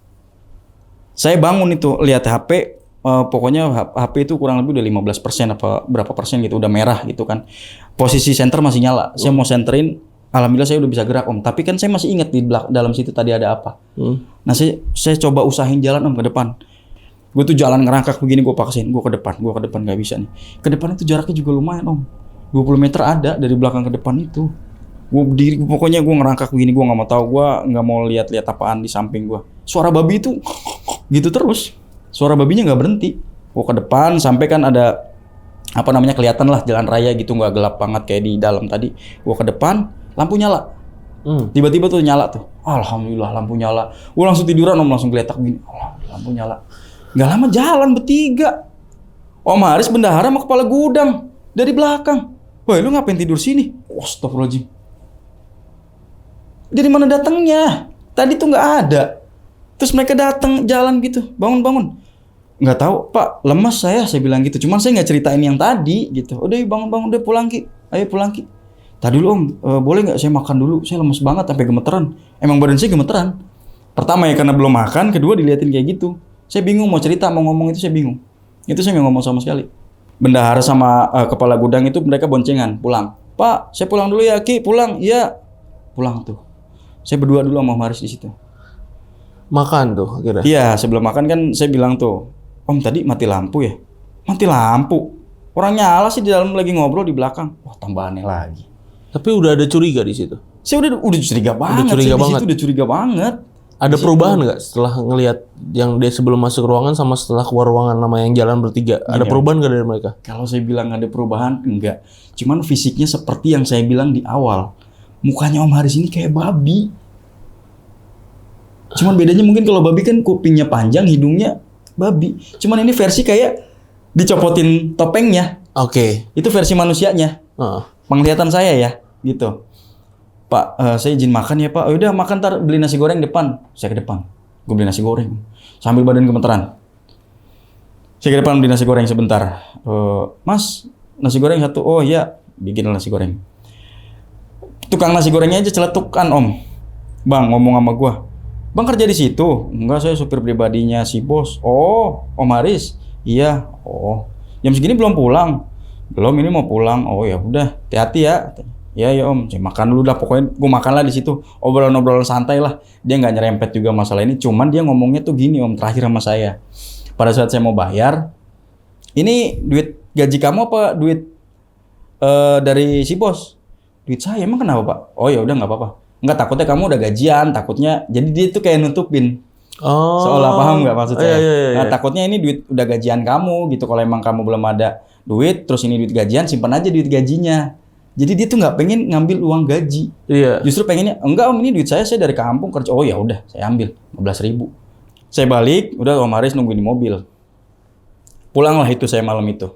Saya bangun itu, lihat HP, pokoknya HP itu kurang lebih udah 15% apa berapa persen gitu, udah merah gitu kan. Posisi senter masih nyala. Saya mau senterin, alhamdulillah saya udah bisa gerak Om. Tapi kan saya masih ingat di dalam situ tadi ada apa. Nah saya coba usahain jalan Om ke depan. Gue tuh jalan ngerangkak begini, gue paksain, gue ke depan gak bisa nih. Ke depan itu jaraknya juga lumayan Om. 20 meter ada dari belakang ke depan itu. Gue berdiri, pokoknya gue ngerangkak begini, gue nggak mau tahu, gue nggak mau lihat apaan di samping gue. Suara babi itu gitu terus, suara babinya nggak berhenti. Gue ke depan sampai kan ada apa namanya kelihatan lah jalan raya gitu, nggak gelap banget kayak di dalam tadi. Gue ke depan, lampu nyala. Tiba-tiba tuh nyala tuh, alhamdulillah lampu nyala. Gue langsung tiduran Om, langsung geletak begini, alhamdulillah lampu nyala. Nggak lama jalan bertiga, Om Haris bendahara sama kepala gudang dari belakang. Woi lu ngapain tidur sini? Astagfirullahaladzim. Dari mana datangnya? Tadi tuh nggak ada. Terus mereka datang jalan gitu, bangun. Nggak tahu Pak, lemas saya bilang gitu. Cuman saya nggak ceritain yang tadi gitu. Udah bangun, udah pulang Ki. Ayo pulang Ki. Tadi dulu Om, boleh nggak saya makan dulu? Saya lemas banget sampai gemeteran. Emang badan saya gemeteran. Pertama ya karena belum makan, kedua diliatin kayak gitu. Saya bingung mau cerita, mau ngomong itu saya bingung. Itu saya nggak ngomong sama sekali. Bendahara sama kepala gudang itu mereka boncengan pulang. Pak, saya pulang dulu ya Ki, pulang. Iya, pulang tuh. Saya berdua dulu sama Maris di situ. Makan tuh akhirnya? Iya, sebelum makan kan saya bilang tuh, Om tadi mati lampu ya? Mati lampu? Orang nyala sih di dalam lagi ngobrol di belakang. Wah, tambah aneh lagi. Tapi udah ada curiga di situ. Saya udah curiga banget. curiga Saya banget. di situ udah curiga banget. Ada perubahan nggak setelah ngelihat yang dia sebelum masuk ruangan sama setelah keluar ruangan nama yang jalan bertiga? Ada perubahan nggak dari mereka? Kalau saya bilang ada perubahan, enggak. Cuman fisiknya seperti yang saya bilang di awal. Mukanya Om Haris ini kayak babi. Cuman bedanya mungkin kalau babi kan kupingnya panjang, hidungnya babi. Cuman ini versi kayak dicopotin topengnya. Oke. Itu versi manusianya. Penglihatan saya ya, gitu. Pak, saya izin makan ya Pak. Oh, udah makan, ntar beli nasi goreng depan. Saya ke depan. Gue beli nasi goreng. Sambil badan gemeteran. Saya ke depan beli nasi goreng sebentar. Mas, nasi goreng satu. Oh iya, bikin nasi goreng. Tukang nasi gorengnya aja celetukan Om. Bang, ngomong sama gua. Bang kerja di situ? Enggak, saya supir pribadinya si bos. Oh, Om Haris. Iya. Oh, jam segini belum pulang. Belum, ini mau pulang. Oh ya udah, hati-hati ya. Ya Om, saya makan dulu dah. Pokoknya gue makan lah di situ. Obrolan-obrolan santai lah. Dia nggak nyerempet juga masalah ini. Cuman dia ngomongnya tuh gini Om, terakhir sama saya. Pada saat saya mau bayar, ini duit gaji kamu apa duit dari si bos? Duit saya. Emang kenapa Pak? Oh ya udah nggak apa-apa. Nggak, takutnya kamu udah gajian. Takutnya. Jadi dia tuh kayak nutupin. Oh. Seolah paham nggak maksud saya? Iya. Nah, takutnya ini duit udah gajian kamu gitu. Kalau emang kamu belum ada duit, terus ini duit gajian, simpan aja duit gajinya. Jadi dia tuh nggak pengen ngambil uang gaji. Iya. Justru pengennya, enggak Om, ini duit saya dari kampung kerja. Oh ya udah, saya ambil 15.000. Saya balik, udah Om Haris nungguin di mobil. Pulanglah itu saya malam itu.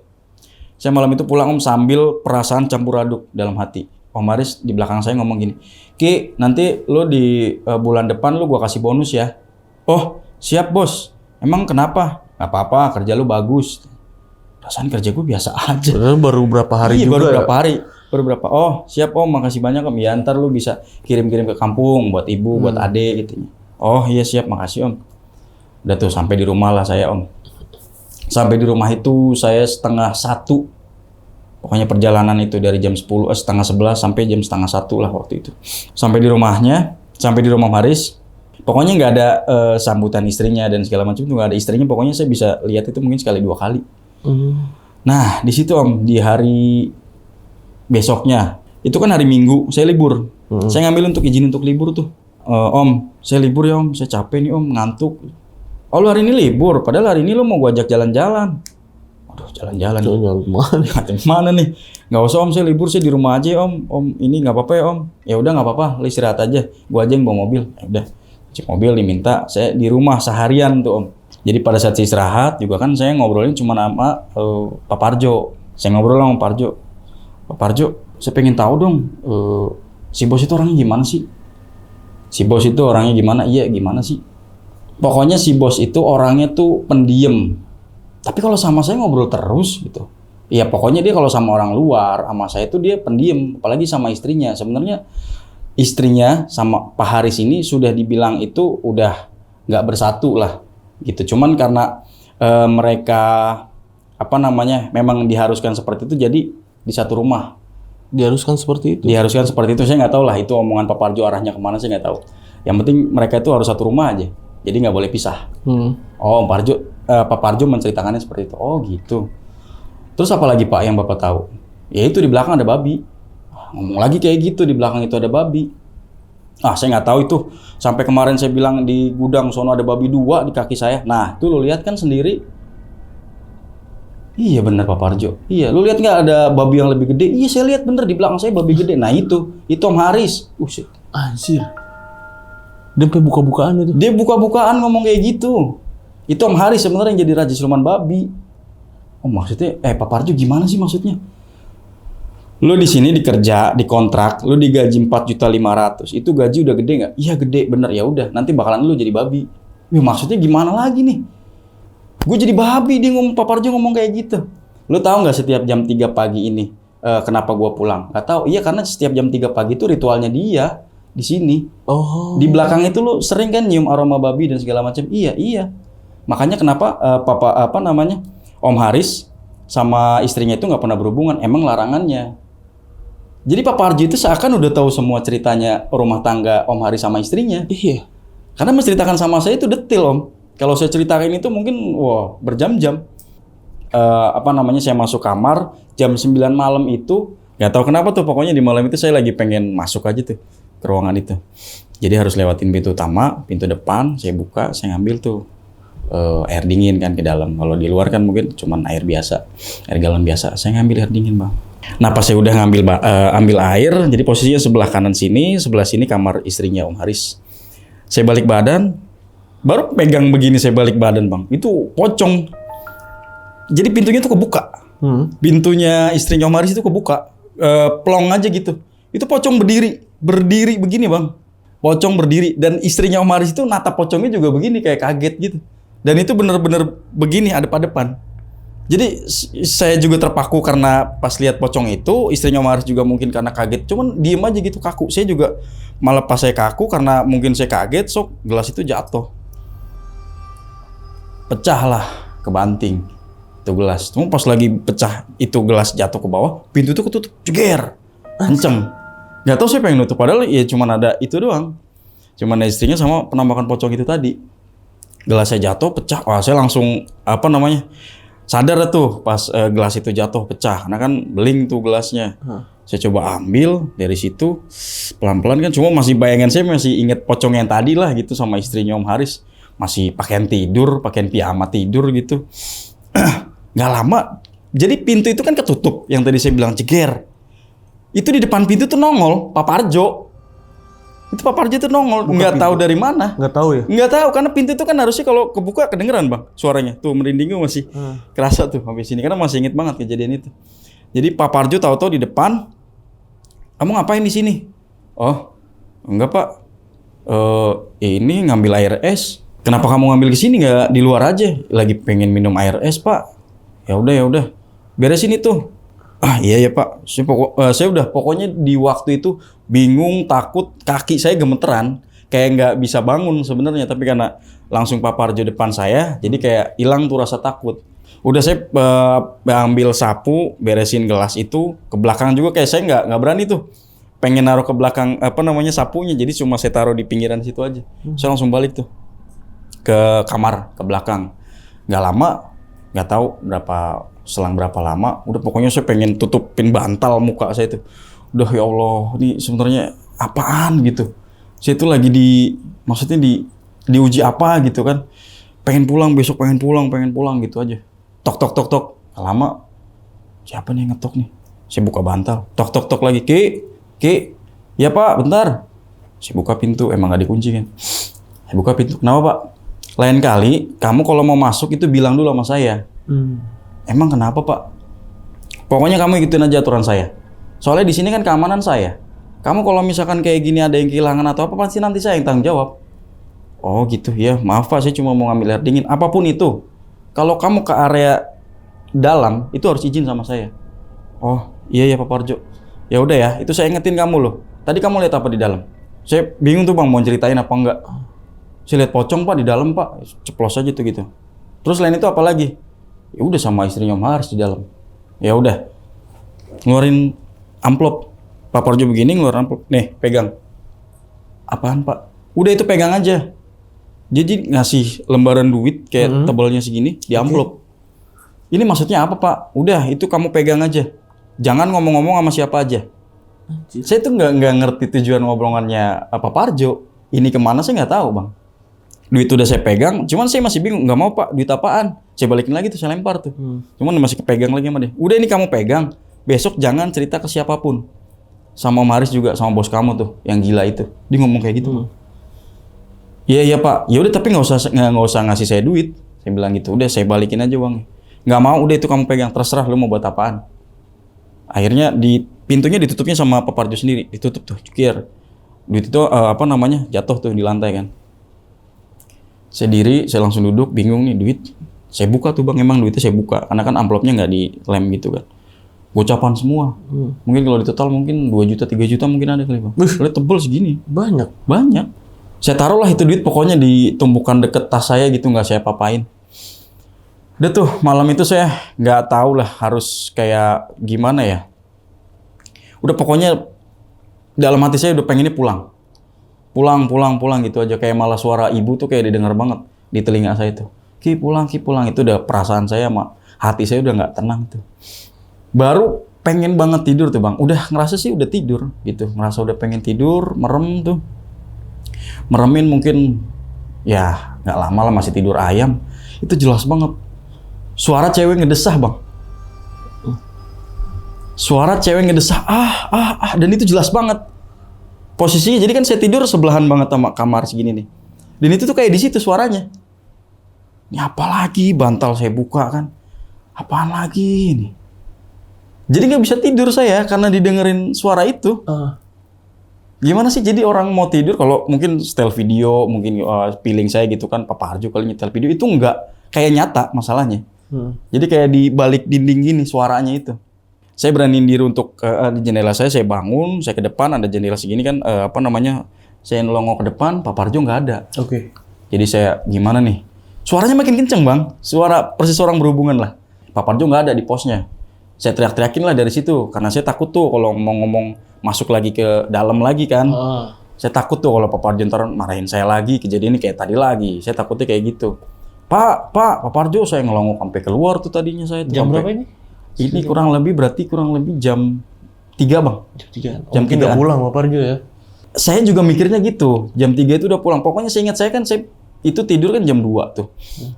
Saya malam itu pulang Om sambil perasaan campur aduk dalam hati. Om Haris di belakang saya ngomong gini, Ki, nanti lo di bulan depan lo gua kasih bonus ya. Oh, siap bos. Emang kenapa? Gak apa-apa, kerja lo bagus. Perasaan kerja gue biasa aja. Padahal baru berapa hari juga. Baru berapa hari. Baru berapa? Oh, siap Om, makasih banyak Om. Ya, ntar lu bisa kirim-kirim ke kampung buat ibu, buat adek gitu. Oh, iya siap, makasih Om. Udah tuh sampai di rumah lah saya Om. Sampai di rumah itu saya 12:30. Pokoknya perjalanan itu dari jam 10:30 sampai jam 10:30 lah waktu itu. Sampai di rumahnya, sampai di rumah Haris. Pokoknya nggak ada sambutan istrinya dan segala macam tuh nggak ada istrinya. Pokoknya saya bisa lihat itu mungkin sekali 2 kali. Nah, di situ Om, di hari besoknya, itu kan hari Minggu, saya libur. Saya ngambil izin untuk libur tuh. Om, saya libur ya Om, saya capek nih Om, ngantuk. Oh, lu hari ini libur, padahal hari ini lu mau gua ajak jalan-jalan. Aduh, jalan-jalan. Mana nih? Nggak usah Om, saya libur, saya di rumah aja Om. Om, ini nggak apa-apa ya Om. Ya udah nggak apa-apa, lu istirahat aja. Gua aja yang bawa mobil. Ya udah, cek mobil diminta, saya di rumah seharian tuh Om. Jadi pada saat saya istirahat juga kan saya ngobrolin cuma sama Pak Parjo. Saya ngobrol sama Pak Parjo. Pak Parjo, saya pengen tahu dong, si bos itu orangnya gimana sih? Si bos itu orangnya gimana? Iya, gimana sih? Pokoknya si bos itu orangnya tuh pendiam. Tapi kalau sama saya ngobrol terus gitu. Iya, pokoknya dia kalau sama orang luar, sama saya tuh dia pendiam. Apalagi sama istrinya. Sebenarnya istrinya sama Pak Haris ini sudah dibilang itu udah nggak bersatu lah. Gitu. Cuman karena mereka memang diharuskan seperti itu, jadi di satu rumah. Diharuskan seperti itu? Diharuskan seperti itu, saya nggak tahu lah itu omongan Pak Parjo arahnya kemana, saya nggak tahu. Yang penting mereka itu harus satu rumah aja, jadi nggak boleh pisah. Oh, Pak Parjo menceritakannya seperti itu. Oh gitu. Terus apa lagi Pak yang Bapak tahu? Ya itu di belakang ada babi. Ngomong lagi kayak gitu, di belakang itu ada babi. Saya nggak tahu itu. Sampai kemarin saya bilang di gudang sono ada babi 2 di kaki saya. Nah, itu lo lihat kan sendiri. Iya benar Pak Parjo. Iya, lu lihat nggak ada babi yang lebih gede? Iya, saya lihat bener di belakang saya babi gede. Nah itu Om Haris. Anjir. Dia sampai buka-bukaan itu. Dia buka-bukaan ngomong kayak gitu. Itu Om Haris sebenarnya yang jadi raja siluman babi. Oh maksudnya, Pak Parjo gimana sih maksudnya? Lu di sini dikerja, dikontrak, lu digaji 4.500.000. Itu gaji udah gede nggak? Iya gede, bener ya udah. Nanti bakalan lu jadi babi. Maksudnya gimana lagi nih? Gue jadi babi, dia Pak Parjo ngomong kayak gitu. Lu tahu nggak setiap jam 3 pagi ini kenapa gue pulang? Nggak tahu. Iya karena setiap jam 3 pagi itu ritualnya dia di sini. Oh. Di belakang itu lu sering kan nyium aroma babi dan segala macam. Iya. Makanya kenapa Om Haris sama istrinya itu nggak pernah berhubungan. Emang larangannya. Jadi Pak Parjo itu seakan udah tahu semua ceritanya rumah tangga Om Haris sama istrinya. Iya. Karena menceritakan sama saya itu detail Om. Kalau saya ceritakan itu mungkin berjam-jam. saya masuk kamar jam 9 malam itu, nggak tahu kenapa tuh, pokoknya di malam itu saya lagi pengen masuk aja tuh ke ruangan itu. Jadi harus lewatin pintu utama, pintu depan, saya buka, saya ngambil tuh air dingin kan ke dalam. Kalau di luar kan mungkin cuman air biasa, air galon biasa. Saya ngambil air dingin, Bang. Nah, pas saya udah ambil air, jadi posisinya sebelah kanan sini, sebelah sini kamar istrinya Om Haris. Saya balik badan, baru pegang begini saya balik badan, Bang. Itu pocong. Jadi pintunya tuh kebuka. Pintunya istrinya Om Haris itu kebuka. Plong aja gitu. Itu pocong berdiri begini, Bang. Pocong berdiri, dan istrinya Om Haris itu natap pocongnya juga begini, kayak kaget gitu. Dan itu bener-bener begini hadap-hadapan. Jadi saya juga terpaku karena pas lihat pocong itu, istrinya Om Haris juga mungkin karena kaget, cuman diem aja gitu, kaku. Saya juga malah pas saya kaku karena mungkin saya kaget, sok gelas itu jatuh. Pecahlah, kebanting itu gelas. Cuma pas lagi pecah itu gelas jatuh ke bawah, pintu itu ketutup, jeger, kenceng. Gak tahu siapa yang nutup, padahal ya cuman ada itu doang. Cuman istrinya sama penampakan pocong itu tadi. Gelasnya jatuh, pecah. Wah, saya langsung sadar tuh pas gelas itu jatuh pecah. Nah kan beling tuh gelasnya. Saya coba ambil dari situ pelan-pelan kan, cuma masih bayangan saya masih inget pocong yang tadi lah gitu sama istrinya Om Haris. Masih pakaian piyama tidur gitu. Nggak lama, jadi pintu itu kan ketutup yang tadi saya bilang jeger. Itu di depan pintu tuh nongol Pak Parjo. Itu Pak Parjo tuh nongol, nggak tahu dari mana. Nggak tahu ya? Nggak tahu, karena pintu itu kan harusnya kalau kebuka kedengeran, Bang, suaranya. Tuh merindingnya masih kerasa tuh sampai sini, karena masih inget banget kejadian itu. Jadi Pak Parjo tahu-tahu di depan, kamu ngapain di sini? Oh, enggak Pak, ini ngambil air es. Kenapa kamu ngambil ke sini nggak di luar aja? Lagi pengen minum air es Pak. Ya udah, beresin itu. Ah iya ya Pak, saya udah pokoknya di waktu itu bingung, takut, kaki saya gemeteran, kayak nggak bisa bangun sebenarnya, tapi karena langsung Pak Parjo depan saya, jadi kayak hilang tuh rasa takut. Udah saya ambil sapu, beresin gelas itu, ke belakang juga kayak saya nggak berani tuh, pengen naruh ke belakang sapunya, jadi cuma saya taruh di pinggiran situ aja. Saya langsung balik tuh ke kamar, ke belakang. Nggak lama, nggak tahu selang berapa lama, udah pokoknya saya pengen tutupin bantal muka saya itu. Udah ya Allah, ini sebenarnya apaan gitu. Saya itu lagi maksudnya diuji apa gitu kan. Pengen pulang besok, pengen pulang gitu aja. Tok. Gak lama, siapa nih yang ngetok nih? Saya buka bantal, tok lagi. Ki, ya Pak, bentar. Saya buka pintu, emang gak dikunci kan. Saya buka pintu, kenapa Pak? Lain kali, kamu kalau mau masuk itu bilang dulu sama saya. Emang kenapa Pak? Pokoknya kamu ikutin aja aturan saya. Soalnya di sini kan keamanan saya. Kamu kalau misalkan kayak gini ada yang kehilangan atau apa, pasti nanti saya yang tanggung jawab. Oh gitu ya, maaf Pak, saya cuma mau ngambil air dingin. Apapun itu, kalau kamu ke area dalam itu harus izin sama saya. Oh iya ya Pak Parjo. Ya udah ya, itu saya ingetin kamu loh. Tadi kamu lihat apa di dalam? Saya bingung tuh Bang, mau ceritain apa enggak. Saya lihat pocong Pak di dalam Pak, ceplos aja tuh gitu. Terus selain itu apa lagi? Ya udah sama istrinya Om Haris di dalam. Ya udah, ngeluarin amplop. Pak Parjo begini ngeluarin amplop. Nih, pegang. Apaan Pak? Udah itu pegang aja. Jadi ngasih lembaran duit kayak tebalnya segini di amplop. Ini maksudnya apa Pak? Udah itu kamu pegang aja. Jangan ngomong-ngomong sama siapa aja. Saya tuh nggak ngerti tujuan ngobrolannya Pak Parjo. Ini kemana saya nggak tahu Bang. Duit udah saya pegang, cuman saya masih bingung, nggak mau Pak, duit apaan? Saya balikin lagi tuh, saya lempar tuh. Cuman masih kepegang lagi sama dia. Udah ini kamu pegang, besok jangan cerita ke siapapun. Sama Om Haris juga, sama bos kamu tuh, yang gila itu. Dia ngomong kayak gitu. Iya Pak, ya udah tapi nggak usah ngasih saya duit. Saya bilang gitu, udah saya balikin aja uangnya. Nggak mau, udah itu kamu pegang, terserah lu mau buat apaan. Akhirnya pintunya ditutupnya sama Pak Parjo sendiri, ditutup tuh, cukir. Duit itu jatuh tuh di lantai kan. Saya diri, saya langsung duduk, bingung nih duit. Saya buka tuh Bang, emang duitnya saya buka. Karena kan amplopnya nggak dilem gitu kan. Gocapan semua. Mungkin kalau di total mungkin 2 juta, 3 juta mungkin ada kali Bang. Lihat tebel segini. Banyak. Saya taruhlah itu duit pokoknya di tumpukan deket tas saya gitu, nggak saya papain. Udah tuh, malam itu saya nggak tahu lah harus kayak gimana ya. Udah pokoknya dalam hati saya udah pengennya pulang gitu aja, kayak malah suara ibu tuh kayak didengar banget di telinga saya tuh. Ki pulang, itu udah perasaan saya sama hati saya udah nggak tenang tuh. Baru pengen banget tidur tuh bang, udah ngerasa sih udah tidur gitu, ngerasa udah pengen tidur, merem tuh. Meremin mungkin ya nggak lama lah, masih tidur ayam. Itu jelas banget suara cewek ngedesah bang, suara cewek ngedesah dan itu jelas banget posisinya. Jadi kan saya tidur sebelahan banget sama kamar segini nih, dan itu tuh kayak di situ suaranya. Ini apa lagi, bantal saya buka kan, apaan lagi ini. Jadi nggak bisa tidur saya karena didengerin suara itu. Gimana sih jadi orang mau tidur kalau mungkin setel video, mungkin feeling saya gitu kan, Papa Harjo kali nyetel video itu nggak kayak nyata masalahnya. Jadi kayak di balik dinding gini suaranya itu. Saya beraniin diri untuk di jendela saya bangun, saya ke depan ada jendela segini kan, saya ngelongok ke depan, Papa Harjo nggak ada. Oke. Jadi saya gimana nih? Suaranya makin kenceng bang, suara persis orang berhubungan lah. Papa Harjo nggak ada di posnya. Saya teriak-teriakin lah dari situ, karena saya takut tuh kalau ngomong masuk lagi ke dalam lagi kan. Saya takut tuh kalau Papa Harjo ntar marahin saya lagi, kejadian ini kayak tadi lagi. Saya takutnya kayak gitu. Pak, Papa Harjo saya ngelongok sampai keluar tuh tadinya saya. Jam berapa ini? Ini kurang lebih jam 3 bang. Jam 3. Jam 3 pulang Papa Harjo ya? Saya juga mikirnya gitu, jam 3 itu udah pulang. Pokoknya saya ingat saya itu tidur kan jam 2 tuh.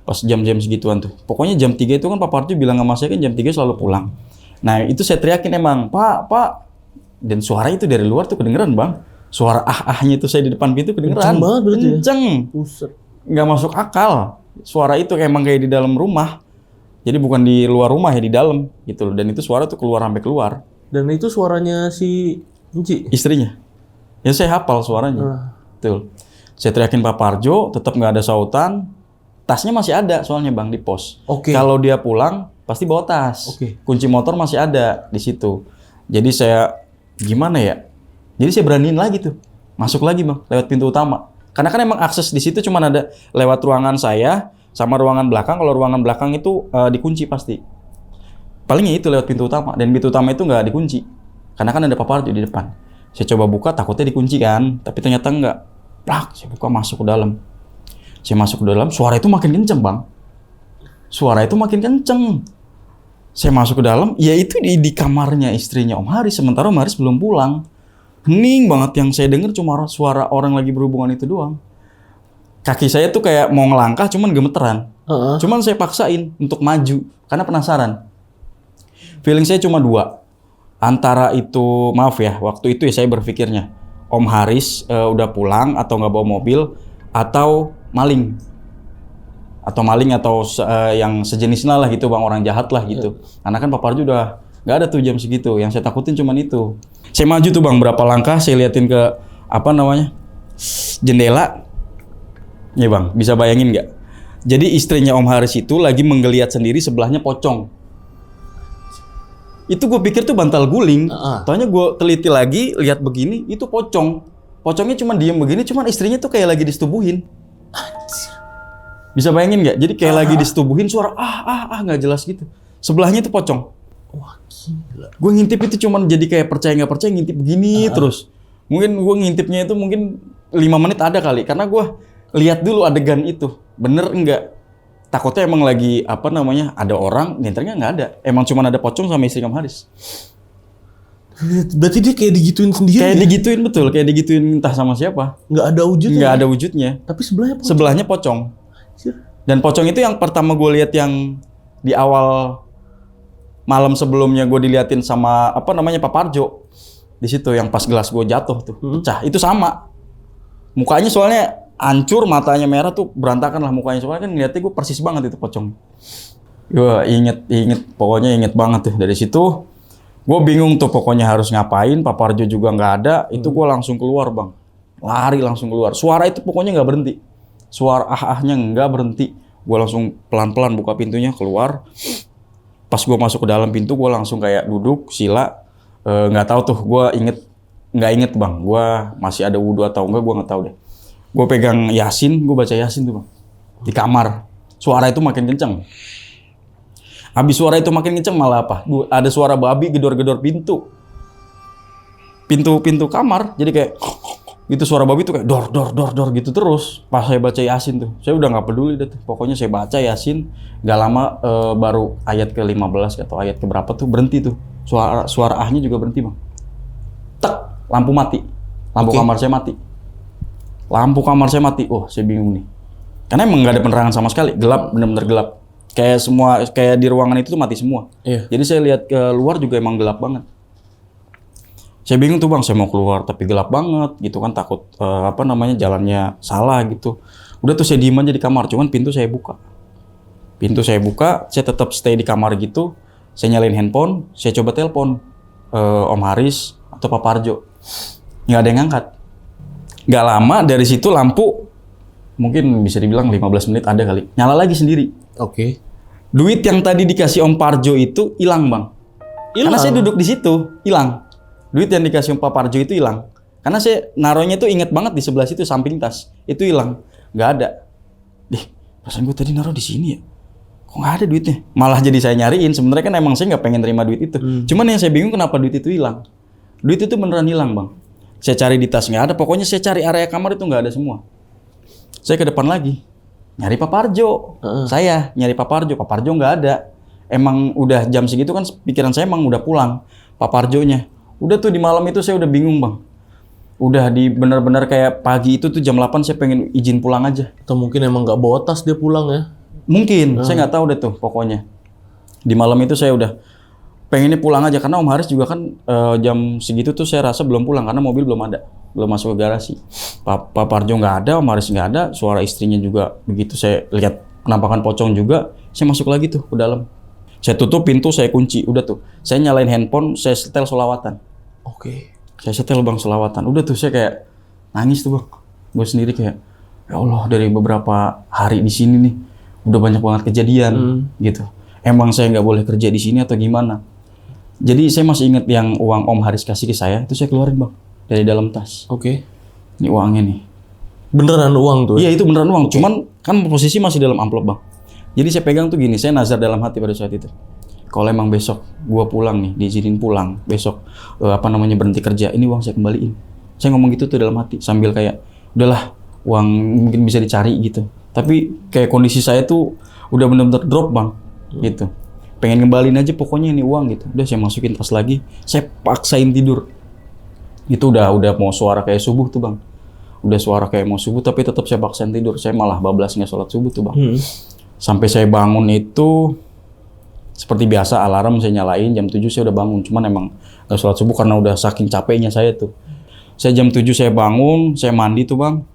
Pas jam-jam segituan tuh. Pokoknya jam 3 itu kan Papa Harjo bilang sama saya kan jam 3 selalu pulang. Nah itu saya teriakin emang, Pak. Dan suara itu dari luar tuh kedengeran bang. Suara ah-ahnya itu saya di depan pintu kedengeran. Kenceng banget berarti ya? Kenceng. Buset. Nggak masuk akal. Suara itu emang kayak di dalam rumah. Jadi bukan di luar rumah ya, di dalam gitu loh. Dan itu suara tuh keluar sampai keluar. Dan itu suaranya si Enci? Istrinya. Ya saya hafal suaranya. Betul. Saya teriakin Papa Harjo, tetap nggak ada sautan. Tasnya masih ada soalnya bang di pos. Oke. Kalau dia pulang pasti bawa tas. Oke. Kunci motor masih ada di situ. Jadi saya gimana ya? Jadi saya beraniin lagi tuh, masuk lagi bang lewat pintu utama. Karena kan emang akses di situ cuma ada lewat ruangan saya sama ruangan belakang. Kalau ruangan belakang itu dikunci pasti. Palingnya itu lewat pintu utama, dan pintu utama itu nggak dikunci. Karena kan ada Papa Harjo di depan. Saya coba buka takutnya dikunci kan, tapi ternyata enggak. Plak, saya buka masuk ke dalam. Saya masuk ke dalam, suara itu makin kenceng bang. Suara itu makin kenceng. Saya masuk ke dalam, ya itu di kamarnya istrinya Om Haris. Sementara Om Haris belum pulang. Hening banget, yang saya dengar cuma suara orang lagi berhubungan itu doang. Kaki saya tuh kayak mau ngelangkah, cuman gemeteran. Cuman saya paksain untuk maju, karena penasaran. Feeling saya cuma 2. Antara itu, maaf ya, waktu itu ya saya berpikirnya, Om Haris udah pulang atau nggak bawa mobil, atau maling. Atau yang sejenisnya lah gitu bang, orang jahat lah gitu. Karena kan Papa Harjo udah nggak ada tuh jam segitu. Yang saya takutin cuman itu. Saya maju tuh bang berapa langkah, saya liatin ke jendela. Ya bang, bisa bayangin nggak? Jadi istrinya Om Haris itu lagi menggeliat sendiri, sebelahnya pocong. Itu gue pikir tuh bantal guling. Taunya gue teliti lagi, lihat begini, itu pocong. Pocongnya cuma diem begini, cuman istrinya tuh kayak lagi disetubuhin. Bisa bayangin nggak? Jadi kayak lagi disetubuhin, suara nggak jelas gitu. Sebelahnya tuh pocong. Wah gila. Gue ngintip itu cuman jadi kayak percaya nggak percaya, ngintip begini terus. Mungkin gue ngintipnya itu mungkin 5 menit ada kali, karena gue lihat dulu adegan itu. Bener enggak? Takutnya emang lagi ada orang, ternyata nggak ada. Emang cuma ada pocong sama istri Om Haris. Berarti dia kayak digituin sendiri. Kayak digituin, betul, kayak digituin entah sama siapa. Nggak ada wujudnya. Nggak ada wujudnya. Tapi sebelahnya pocong. Sebelahnya pocong. Dan pocong itu yang pertama gue lihat, yang di awal malam sebelumnya gue diliatin sama Papa Harjo. Di situ yang pas gelas gue jatuh tuh pecah. Itu sama. Mukanya soalnya hancur, matanya merah tuh, berantakan lah mukanya. Soalnya kan ngeliatnya gue persis banget itu pocong. Gue pokoknya inget banget tuh. Dari situ gue bingung tuh pokoknya harus ngapain. Papa Harjo juga nggak ada. Itu gue langsung keluar bang, lari langsung keluar. Suara itu pokoknya nggak berhenti. Suara ah-ahnya nggak berhenti. Gue langsung pelan-pelan buka pintunya, keluar. Pas gue masuk ke dalam pintu, gue langsung kayak duduk sila. Nggak tahu tuh, gue nggak inget bang. Gue masih ada wudhu atau enggak, gue nggak tahu deh. Gue pegang Yasin, gue baca Yasin tuh bang di kamar. Suara itu makin kenceng. Habis suara itu makin kenceng malah apa? Ada suara babi gedor-gedor pintu kamar. Jadi kayak Itu suara babi tuh kayak dor dor dor dor gitu terus. Pas saya baca Yasin tuh, saya udah nggak peduli deh tuh. Pokoknya saya baca Yasin, nggak lama baru ayat ke-15 atau ayat keberapa tuh berhenti tuh. Suara ahnya juga berhenti bang. Tek, lampu mati. Lampu kamar saya mati. Lampu kamar saya mati. Oh, saya bingung nih. Karena emang nggak ada penerangan sama sekali, gelap, bener-bener gelap. Kayak di ruangan itu tuh mati semua. Iya. Jadi saya lihat ke luar juga emang gelap banget. Saya bingung tuh bang, saya mau keluar tapi gelap banget gitu kan, takut jalannya salah gitu. Udah tuh saya diem aja di kamar, cuman pintu saya buka. Saya tetap stay di kamar gitu. Saya nyalain handphone, saya coba telepon Om Haris atau Pak Parjo. Nggak ada yang ngangkat. Nggak lama dari situ lampu mungkin bisa dibilang 15 menit ada kali. Nyala lagi sendiri. Oke. Duit yang tadi dikasih Om Parjo itu hilang bang. Karena saya duduk di situ, hilang. Duit yang dikasih Pak Parjo itu hilang. Karena saya naruhnya tuh inget banget di sebelah situ samping tas. Itu hilang. Nggak ada. Perasaan gue tadi naruh di sini ya. Kok nggak ada duitnya? Malah jadi saya nyariin. Sebenarnya kan emang saya nggak pengen terima duit itu. Cuman yang saya bingung kenapa duit itu hilang. Duit itu beneran hilang bang. Saya cari di tas nggak ada. Pokoknya saya cari area kamar itu nggak ada semua. Saya ke depan lagi. Nyari Pak Parjo. Saya nyari Pak Parjo. Pak Parjo nggak ada. Emang udah jam segitu kan pikiran saya emang udah pulang. Pak Parjonya. Udah tuh di malam itu saya udah bingung bang. Udah di benar-benar kayak pagi itu tuh jam 8 saya pengen izin pulang aja. Atau mungkin emang nggak bawa tas dia pulang ya? Mungkin, saya nggak tahu deh tuh pokoknya. Di malam itu saya udah pengennya pulang aja karena Om Haris juga kan jam segitu tuh saya rasa belum pulang karena mobil belum ada, belum masuk ke garasi. Pak Parjo nggak ada, Om Haris nggak ada, suara istrinya juga begitu saya lihat penampakan pocong juga, saya masuk lagi tuh ke dalam. Saya tutup pintu, saya kunci, udah tuh. Saya nyalain handphone, saya setel sholawatan. Oke. Saya setel bang sholawatan. Udah tuh saya kayak nangis tuh bang. Gue sendiri kayak, ya Allah dari beberapa hari di sini nih udah banyak banget kejadian gitu. Emang saya nggak boleh kerja di sini atau gimana? Jadi saya masih ingat yang uang Om Haris kasih ke saya, itu saya keluarin bang dari dalam tas. Oke. Ini uangnya nih. Beneran uang tuh? Iya itu beneran uang. Cuman kan posisi masih dalam amplop bang. Jadi saya pegang tuh gini, saya nazar dalam hati pada saat itu. Kalau emang besok gua pulang nih, diizinin pulang, besok berhenti kerja, ini uang saya kembaliin. Saya ngomong gitu tuh dalam hati sambil kayak udahlah, uang mungkin bisa dicari gitu. Tapi kayak kondisi saya tuh udah bener-bener drop bang, gitu. Pengen ngembalin aja pokoknya ini uang gitu. Udah saya masukin tas lagi, saya paksain tidur. Itu udah mau suara kayak subuh tuh bang. Udah suara kayak mau subuh tapi tetap saya paksain tidur. Saya malah bablas nggak sholat subuh tuh bang. Sampai saya bangun itu seperti biasa alarm saya nyalain jam 7 saya udah bangun. Cuman emang nggak sholat subuh karena udah saking capeknya saya tuh. Saya jam 7 saya bangun, saya mandi tuh bang.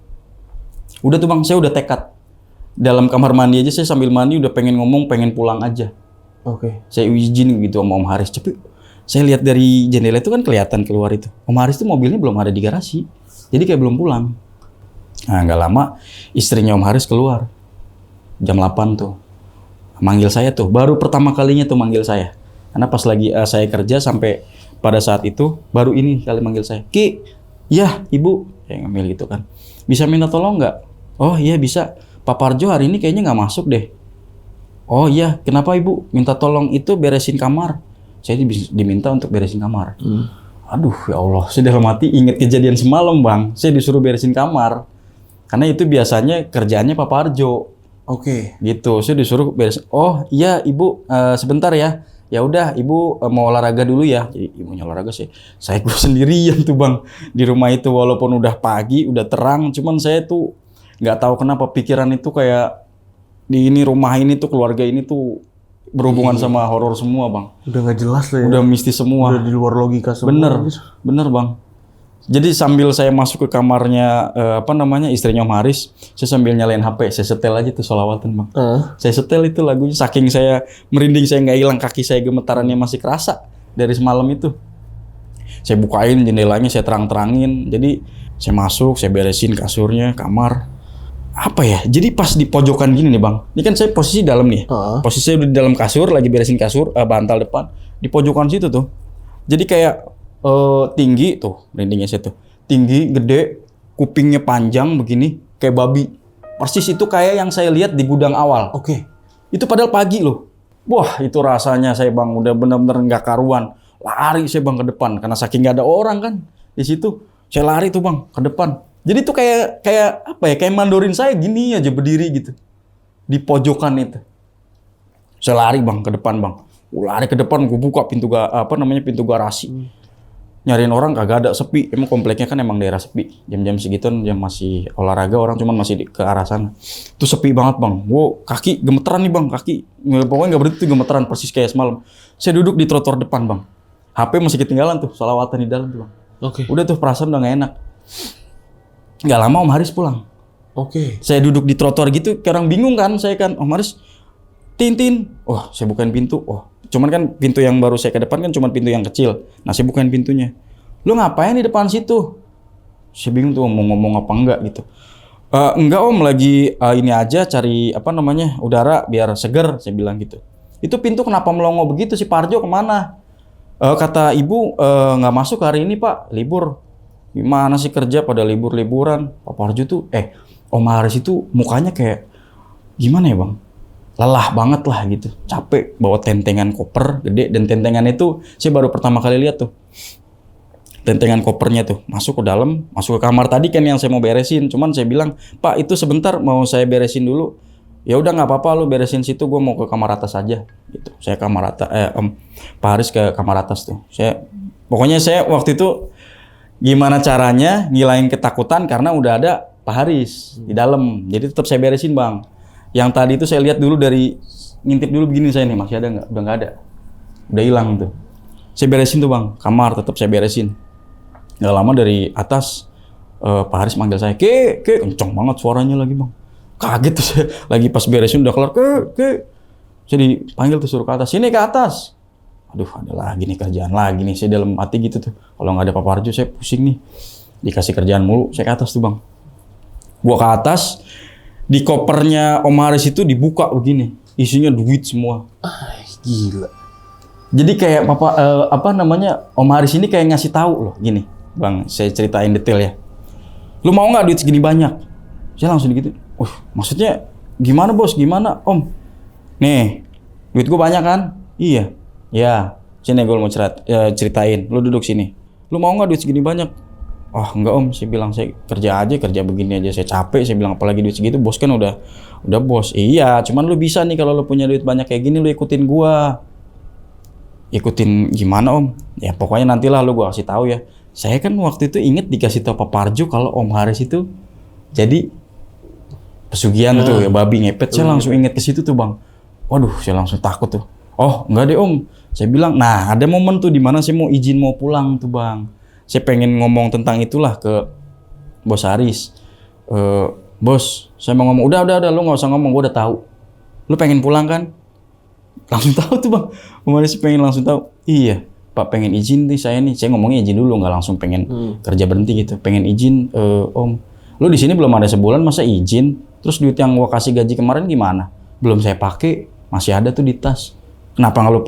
Udah tuh bang, saya udah tekad. Dalam kamar mandi aja saya sambil mandi udah pengen ngomong, pengen pulang aja. Oke. Saya izin gitu sama Om Haris. Tapi saya lihat dari jendela itu kan kelihatan keluar itu. Om Haris tuh mobilnya belum ada di garasi. Jadi kayak belum pulang. Nah nggak lama istrinya Om Haris keluar. Jam 8 tuh. Manggil saya tuh. Baru pertama kalinya tuh manggil saya. Karena pas lagi saya kerja sampai pada saat itu baru ini kali manggil saya. Ki, ya ibu. Kayak ngambil gitu kan. Bisa minta tolong nggak? Oh iya bisa. Pak Parjo hari ini kayaknya nggak masuk deh. Oh iya, kenapa ibu? Minta tolong itu beresin kamar. Saya diminta untuk beresin kamar. Aduh ya Allah, saya dalam hati inget kejadian semalam bang. Saya disuruh beresin kamar. Karena itu biasanya kerjaannya Pak Parjo. Oke. Gitu, saya disuruh beresin. Oh iya ibu, sebentar ya. Ya udah ibu mau olahraga dulu ya. Jadi ibunya olahraga sih. Saya gue sendirian tuh bang. Di rumah itu walaupun udah pagi, udah terang. Cuman saya tuh nggak tahu kenapa pikiran itu kayak di ini rumah ini tuh keluarga ini tuh berhubungan sama horor semua bang. Udah nggak jelas lah ya. Udah mistis semua. Udah di luar logika semua. Bener bang. Jadi sambil saya masuk ke kamarnya istrinya Om Haris, saya sambil nyalain HP, saya setel aja tuh sholawatan bang. Saya setel itu lagunya, saking saya merinding, saya nggak hilang, kaki saya gemetarannya masih kerasa dari semalam itu. Saya bukain jendelanya, saya terang-terangin. Jadi saya masuk, saya beresin kasurnya, kamar. Apa ya? Jadi pas di pojokan gini nih bang, ini kan saya posisi dalam nih. Posisi saya udah di dalam kasur, lagi beresin kasur, bantal depan. Di pojokan situ tuh. Jadi kayak tinggi tuh, merindingnya saya tuh. Tinggi, gede, kupingnya panjang begini, kayak babi. Persis itu kayak yang saya lihat di gudang awal. Oke. Itu padahal pagi loh. Wah itu rasanya saya bang, udah bener-bener nggak karuan. Lari saya bang ke depan, karena saking nggak ada orang kan di situ. Saya lari tuh bang ke depan. Jadi tuh kayak apa ya? Kayak mandorin saya gini aja berdiri gitu di pojokan itu. Saya lari bang ke depan bang. Lari ke depan, gue buka pintu pintu garasi. Nyariin orang kagak ada, sepi. Emang kompleknya kan emang daerah sepi. Jam-jam segituan jam masih olahraga orang cuman masih ke arah sana. Itu sepi banget bang. Gue kaki gemeteran nih bang, kaki. Pokoknya nggak berhenti gemeteran persis kayak semalam. Saya duduk di trotoar depan bang. HP masih ketinggalan tuh, sholawatan di dalam tuh bang. Oke. Udah tuh perasaan udah nggak enak. Nggak lama Om Haris pulang. Oke. Saya duduk di trotoar gitu, kayak orang bingung kan. Saya kan, Om Haris, Tintin. Wah, saya bukain pintu. Wah, cuman kan pintu yang baru saya ke depan kan cuma pintu yang kecil. Nah, saya bukain pintunya. Lu ngapain di depan situ? Saya bingung tuh mau ngomong apa enggak gitu. Enggak Om, lagi ini aja cari udara biar seger, saya bilang gitu. Itu pintu kenapa melongo begitu? Si Parjo kemana? Kata ibu nggak masuk hari ini Pak, libur. Gimana sih kerja pada libur-liburan? Pak Parjo tuh, Om Haris itu mukanya kayak gimana ya bang? Lelah banget lah gitu, capek bawa tentengan koper gede, dan tentengan itu saya baru pertama kali lihat tuh. Tentengan kopernya tuh masuk ke dalam, masuk ke kamar tadi kan yang saya mau beresin. Cuman saya bilang, Pak itu sebentar mau saya beresin dulu. Ya udah nggak apa-apa lu beresin situ, gue mau ke kamar atas aja gitu. Saya kamar atas, Pak Haris ke kamar atas tuh. Pokoknya saya waktu itu gimana caranya ngilangin ketakutan karena udah ada Pak Haris di dalam. Jadi tetap saya beresin bang. Yang tadi itu saya lihat dulu ngintip dulu begini saya nih, masih ada nggak? Udah nggak ada. Udah hilang tuh. Saya beresin tuh bang, kamar tetap saya beresin. Nggak lama dari atas Pak Haris manggil saya, ke, kenceng banget suaranya lagi bang. Kaget tuh saya, lagi pas beresin udah kelar, ke. Saya dipanggil tuh suruh ke atas, sini ke atas. Aduh ada lagi nih kerjaan lagi nih, saya dalam hati gitu tuh. Kalau nggak ada Pak Parjo saya pusing nih. Dikasih kerjaan mulu, saya ke atas tuh bang. Gua ke atas, di kopernya Om Haris itu dibuka begini, isinya duit semua. Gila. Jadi kayak Om Haris ini kayak ngasih tahu loh gini, bang, saya ceritain detail ya. Lu mau nggak duit segini banyak? Saya langsung gitu. Maksudnya gimana bos? Gimana Om? Nih, duit gua banyak kan? Iya. Ya, sini gue mau ceritain. Lu duduk sini. Lu mau nggak duit segini banyak? Enggak Om, saya bilang saya kerja begini aja saya capek. Saya bilang apalagi duit segitu, bos kan udah bos. Iya, cuman lu bisa nih kalau lu punya duit banyak kayak gini lu ikutin gua. Ikutin gimana Om? Ya pokoknya nantilah lu gua kasih tahu ya. Saya kan waktu itu inget dikasih tahu Pak Parjo kalau Om Haris itu jadi pesugihan tuh ya, babi ngepet. Saya langsung inget ke situ tuh bang. Waduh, saya langsung takut tuh. Enggak deh Om. Saya bilang, nah ada momen tuh dimana saya mau izin mau pulang tuh bang. Saya pengen ngomong tentang itulah ke Bos Haris. Bos, saya mau ngomong, udah, lu nggak usah ngomong, gue udah tahu. Lu pengen pulang kan? Langsung tahu tuh bang. Om Haris pengen langsung tahu. Iya, Pak pengen izin nih saya nih. Saya ngomongnya izin dulu, nggak langsung pengen kerja berhenti gitu. Pengen izin, Om. Lu di sini belum ada sebulan, masa izin? Terus duit yang gua kasih gaji kemarin gimana? Belum saya pakai, masih ada tuh di tas. Kenapa nggak lu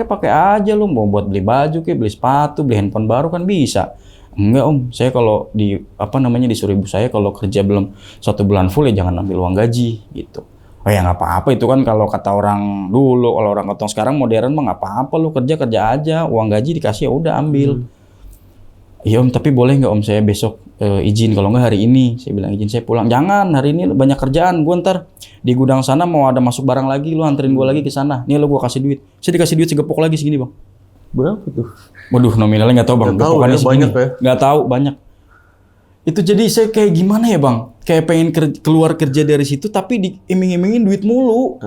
pakai aja lu, mau buat beli baju beli sepatu, beli handphone baru kan bisa. Enggak Om, saya kalau disuruh ibu saya kalau kerja belum 1 bulan full ya jangan ambil uang gaji gitu. Ya nggak apa-apa itu kan kalau kata orang dulu, kalau orang kata sekarang modern mah nggak apa-apa, lu kerja aja, uang gaji dikasih ya udah ambil. Iya Om, tapi boleh nggak Om saya besok izin, kalau nggak hari ini, saya bilang izin saya pulang. Jangan, hari ini banyak kerjaan, gue ntar di gudang sana mau ada masuk barang lagi, lu anterin gue lagi ke sana. Nih lu gue kasih duit, saya dikasih duit segepok lagi segini bang. Berapa tuh? Waduh nominalnya nggak tahu bang, gepokannya segini. Banyak ya? Nggak tahu banyak. Itu jadi saya kayak gimana ya bang, kayak pengen keluar kerja dari situ tapi diiming-imingin duit mulu.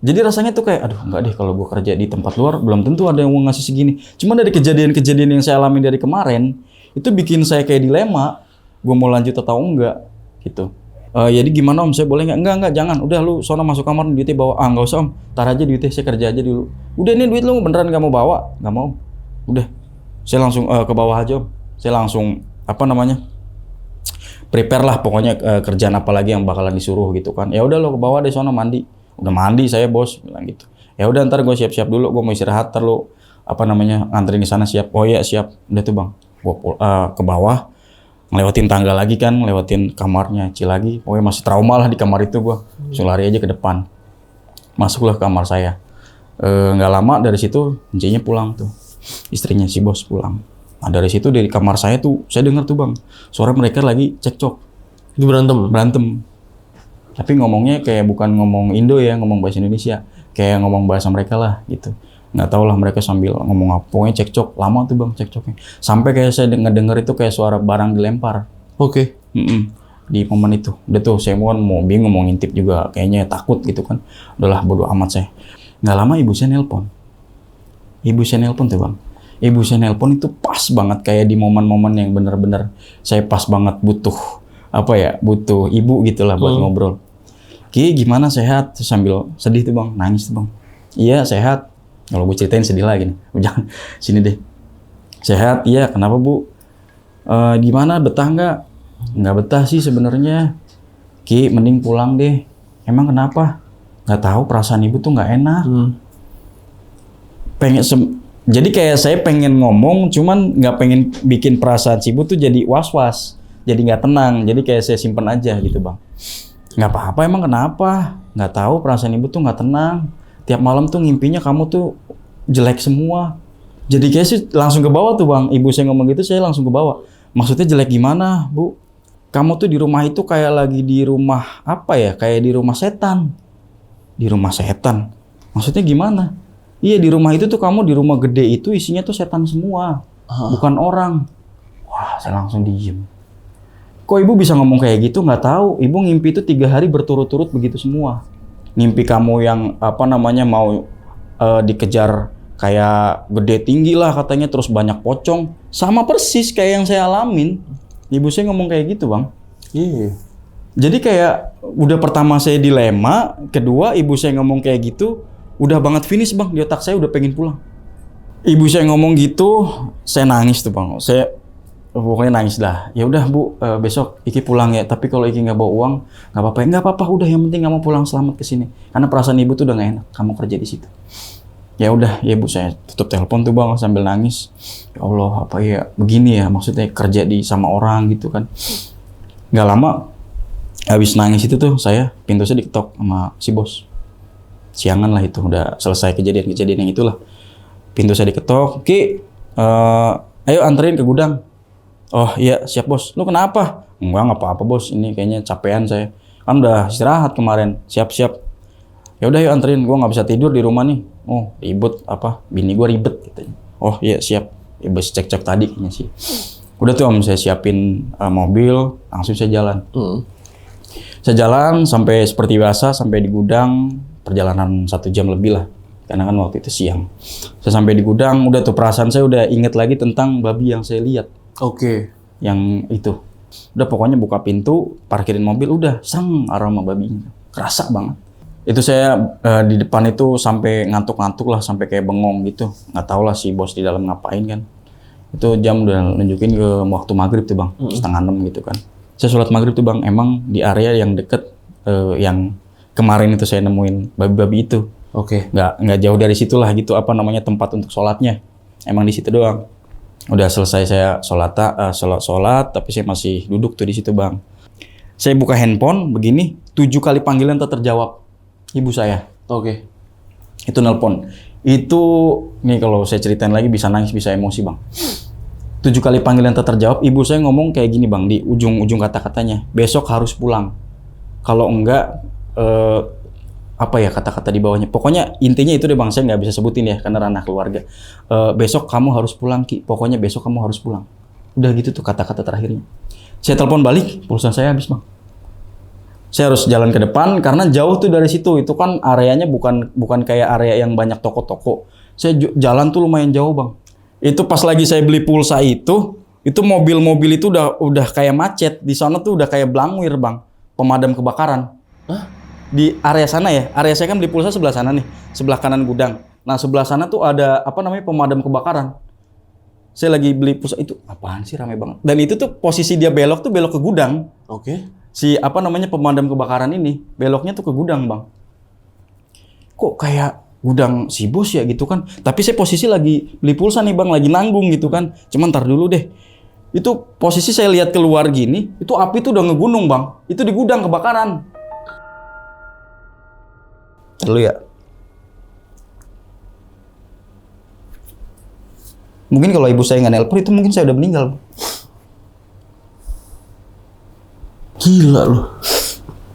Jadi rasanya tuh kayak, aduh enggak deh kalau gue kerja di tempat luar belum tentu ada yang mau ngasih segini. Cuma dari kejadian-kejadian yang saya alami dari kemarin, itu bikin saya kayak dilema, gue mau lanjut atau enggak gitu. Jadi gimana Om, saya boleh nggak? Enggak, jangan. Udah lu sono masuk kamar, duitnya bawa. Nggak usah Om, tar aja duitnya, saya kerja aja dulu. Udah ini duit lu beneran nggak mau bawa? Nggak mau. Udah, saya langsung ke bawah aja Om. Saya langsung prepare lah pokoknya kerjaan apa lagi yang bakalan disuruh gitu kan. Ya udah lo ke bawah deh sono mandi. Udah mandi saya bos bilang gitu. Ya udah ntar gue siap-siap dulu, gue mau istirahat, ntar lo nganterin ke sana siap. Oh iya siap. Udah tuh bang, gue ke bawah, ngelewatin tangga lagi kan, ngelewatin kamarnya lagi. Pokoknya masih trauma lah di kamar itu gue. Langsung lari aja ke depan. Masuklah ke kamar saya. Nggak lama dari situ, Enciknya pulang tuh. Istrinya si bos pulang. Nah dari situ dari kamar saya tuh saya dengar tuh bang, suara mereka lagi cekcok. Itu Berantem. Tapi ngomongnya kayak bukan ngomong Indo ya, ngomong bahasa Indonesia. Kayak ngomong bahasa mereka lah gitu. Nggak tahu lah mereka sambil ngomong apa. Pokoknya cekcok, lama tuh bang cekcoknya. Sampai kayak saya denger itu kayak suara barang dilempar. Oke. Di momen itu. Udah tuh saya mau bingung mau ngintip juga. Kayaknya takut gitu kan. Udahlah bodo amat saya. Nggak lama ibu saya nelpon. Tuh bang. Ibu saya nelpon itu pas banget kayak di momen-momen yang bener-bener saya pas banget butuh butuh ibu gitulah buat ngobrol. Ki gimana sehat? Terus sambil sedih tuh bang, nangis tuh bang. Iya sehat. Kalau gue ceritain sedih lagi nih. Jangan sini deh. Sehat, iya. Kenapa bu? Gimana betah nggak? Nggak betah sih sebenarnya. Ki mending pulang deh. Emang kenapa? Nggak tahu perasaan ibu tuh nggak enak. Jadi kayak saya pengen ngomong, cuman nggak pengen bikin perasaan si ibu tuh jadi was-was, jadi nggak tenang. Jadi kayak saya simpen aja gitu bang. Nggak apa-apa emang kenapa? Nggak tahu perasaan ibu tuh nggak tenang. Tiap malam tuh ngimpinya kamu tuh jelek semua. Jadi kayak sih langsung ke bawah tuh bang. Ibu saya ngomong gitu saya langsung ke bawah. Maksudnya jelek gimana bu? Kamu tuh di rumah itu kayak lagi di rumah kayak di rumah setan. Di rumah setan? Maksudnya gimana? Iya di rumah itu tuh kamu di rumah gede itu isinya tuh setan semua. Bukan orang. Wah saya langsung diem. Kok ibu bisa ngomong kayak gitu? Nggak tahu. Ibu ngimpi itu 3 hari berturut-turut begitu semua. Ngimpi kamu yang mau dikejar kayak gede tinggi lah katanya, terus banyak pocong. Sama persis kayak yang saya alamin. Ibu saya ngomong kayak gitu bang. Iya. Jadi kayak udah pertama saya dilema, kedua ibu saya ngomong kayak gitu, udah banget finish bang, di otak saya udah pengen pulang. Ibu saya ngomong gitu, saya nangis tuh bang. Saya pokoknya nangis dah. Ya udah bu, besok Iki pulang ya. Tapi kalau Iki nggak bawa uang, nggak apa-apa. Nggak apa-apa. Udah yang penting kamu pulang selamat ke sini. Karena perasaan ibu tuh udah nggak enak. Kamu kerja di situ. Ya udah, ya bu saya tutup telepon tuh bang sambil nangis. Ya Allah, apa ya begini ya maksudnya kerja sama orang gitu kan. Nggak lama, habis nangis itu tuh pintu saya diketok sama si bos. Siangan lah itu, udah selesai kejadian yang itulah. Pintu saya diketok, Ki, ayo anterin ke gudang. Oh iya siap bos. Lu kenapa? Enggak apa-apa bos, ini kayaknya capean saya. Kan udah istirahat kemarin, siap-siap. Ya udah yuk anterin, gua nggak bisa tidur di rumah nih. Oh ribet bini gua ribet katanya. Oh iya siap. Ya bos cek-cek tadi kayaknya sih. Udah tuh om saya siapin mobil, langsung saya jalan. Saya jalan sampai seperti biasa, sampai di gudang, perjalanan 1 jam lebih lah. Karena kan waktu itu siang. Saya sampai di gudang, udah tuh perasaan saya udah inget lagi tentang babi yang saya lihat. Oke. Yang itu. Udah pokoknya buka pintu, parkirin mobil, udah sang aroma babinya. Kerasa banget. Itu saya di depan itu sampai ngantuk-ngantuk lah, sampai kayak bengong gitu. Nggak tahu lah si bos di dalam ngapain kan. Itu jam udah nunjukin ke waktu maghrib tuh bang, 5:30 gitu kan. Saya sholat maghrib tuh bang, emang di area yang deket yang kemarin itu saya nemuin babi-babi itu. Oke. Nggak jauh dari situ lah gitu, tempat untuk sholatnya. Emang di situ doang. Udah selesai saya sholat, tapi saya masih duduk tuh di situ bang. Saya buka handphone begini, 7 kali panggilan tak terjawab. Ibu saya. Oke. Itu nelpon. Itu nih kalau saya ceritain lagi bisa nangis, bisa emosi bang. 7 kali panggilan tak terjawab, ibu saya ngomong kayak gini bang, di ujung-ujung kata-katanya, besok harus pulang. Kalau enggak, kata-kata di bawahnya. Pokoknya intinya itu deh bang, saya nggak bisa sebutin ya, karena ranah keluarga. Besok kamu harus pulang Ki, pokoknya besok kamu harus pulang. Udah gitu tuh kata-kata terakhirnya. Saya telepon balik, pulsa saya habis bang. Saya harus jalan ke depan, karena jauh tuh dari situ. Itu kan areanya bukan kayak area yang banyak toko-toko. Saya jalan tuh lumayan jauh bang. Itu pas lagi saya beli pulsa itu mobil-mobil itu udah kayak macet. Di sana tuh udah kayak blangwir bang, pemadam kebakaran. Hah? Di area sana ya, area saya kan beli pulsa sebelah sana nih, sebelah kanan gudang. Nah sebelah sana tuh ada pemadam kebakaran. Saya lagi beli pulsa itu, apaan sih rame banget. Dan itu tuh posisi dia belok ke gudang. Oke. Si pemadam kebakaran ini beloknya tuh ke gudang bang. Kok kayak gudang si bos ya gitu kan. Tapi saya posisi lagi beli pulsa nih bang, lagi nanggung gitu kan. Cuman ntar dulu deh. Itu posisi saya lihat keluar gini, itu api tuh udah ngegunung bang. Itu di gudang kebakaran. Dulu ya. Mungkin kalau ibu saya nggak nelpon itu mungkin saya udah meninggal. Gila loh.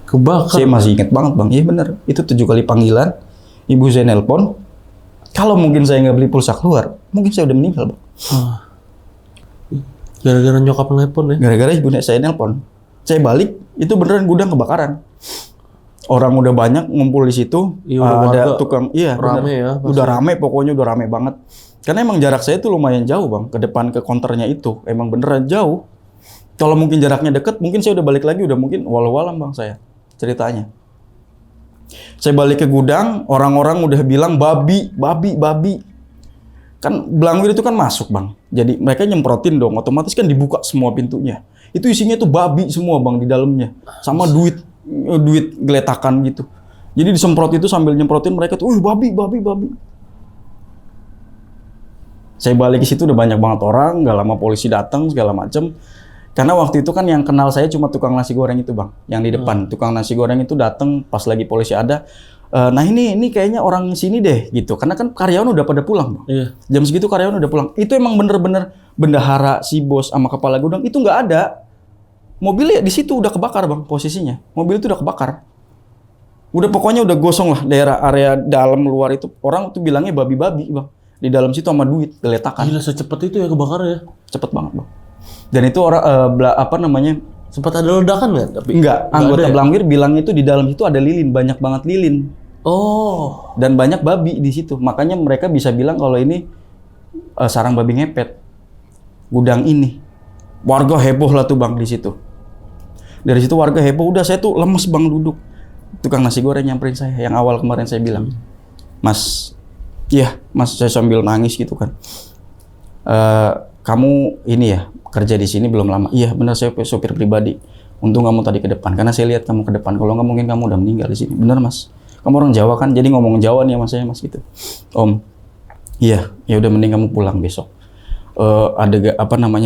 Kebakar. Saya masih ingat banget bang, iya bener. Itu 7 kali panggilan, ibu saya nelpon. Kalau mungkin saya nggak beli pulsa keluar, mungkin saya udah meninggal bang. Gara-gara nyokap nelpon ya? Gara-gara ibu saya nelpon. Saya balik, itu beneran gudang kebakaran. Orang udah banyak ngumpul di situ. Iya, udah ada warga tukang, iya rame bener. ya, pasti. Udah rame, pokoknya udah rame banget. Karena emang jarak saya tuh lumayan jauh bang, ke depan ke konternya itu. Emang beneran jauh. Kalau mungkin jaraknya deket, mungkin saya udah balik lagi, udah mungkin walau-walam bang saya ceritanya. Saya balik ke gudang, orang-orang udah bilang babi. Kan Belangwir itu kan masuk bang. Jadi mereka nyemprotin dong, otomatis kan dibuka semua pintunya. Itu isinya tuh babi semua bang di dalamnya. Sama duit geletakan gitu. Jadi disemprot itu sambil nyemprotin mereka tuh, babi. Saya balik ke situ udah banyak banget orang, nggak lama polisi datang segala macem. Karena waktu itu kan yang kenal saya cuma tukang nasi goreng itu bang, yang di depan. Tukang nasi goreng itu datang pas lagi polisi ada. Nah ini kayaknya orang sini deh gitu. Karena kan karyawan udah pada pulang bang. Iya. Jam segitu karyawan udah pulang. Itu emang bener-bener bendahara si bos sama kepala gudang itu nggak ada. Mobilnya di situ udah kebakar bang posisinya. Mobil itu udah kebakar. Udah pokoknya udah gosong lah daerah area dalam luar itu. Orang tuh bilangnya babi-babi bang. Di dalam situ sama duit geletakan. Gila secepat itu ya kebakar ya? Cepet banget bang. Dan itu orang Sempat ada ledakan nggak? Tapi enggak, anggota Belangwir bilang itu di dalam itu ada lilin, banyak banget lilin. Oh. Dan banyak babi di situ. Makanya mereka bisa bilang kalau ini sarang babi ngepet. Gudang ini. Warga heboh lah tuh bang di situ. Dari situ warga heboh, udah saya tuh lemes bang duduk. Tukang nasi goreng nyamperin saya, yang awal kemarin saya bilang. Mas, saya sambil nangis gitu kan. Kamu ini ya, kerja di sini belum lama. Iya benar, saya sopir pribadi. Untung kamu tadi ke depan, karena saya lihat kamu ke depan. Kalau nggak mungkin kamu udah meninggal di sini. Benar mas. Kamu orang Jawa kan, jadi ngomong Jawa nih sama saya mas gitu. Om, iya, ya udah mending kamu pulang besok.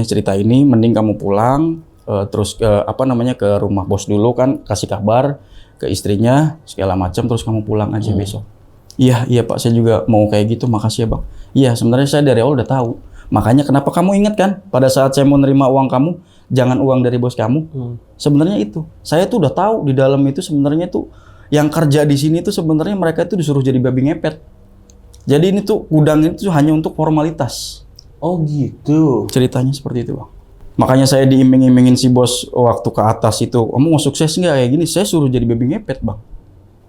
Cerita ini, mending kamu pulang. Terus ke rumah bos dulu kan, kasih kabar ke istrinya segala macam. Terus kamu pulang aja besok. Iya pak, saya juga mau kayak gitu. Makasih ya bang. Iya, sebenarnya saya dari awal udah tahu. Makanya kenapa kamu ingat kan pada saat saya mau nerima uang kamu, jangan uang dari bos kamu. Sebenarnya itu. Saya tuh udah tahu di dalam itu sebenarnya tuh yang kerja di sini tuh sebenarnya mereka tuh disuruh jadi babi ngepet. Jadi ini tuh gudang itu hanya untuk formalitas. Oh gitu. Ceritanya seperti itu, bang. Makanya saya diiming-imingin si bos waktu ke atas itu, kamu mau sukses nggak kayak gini? Saya suruh jadi babi ngepet, bang.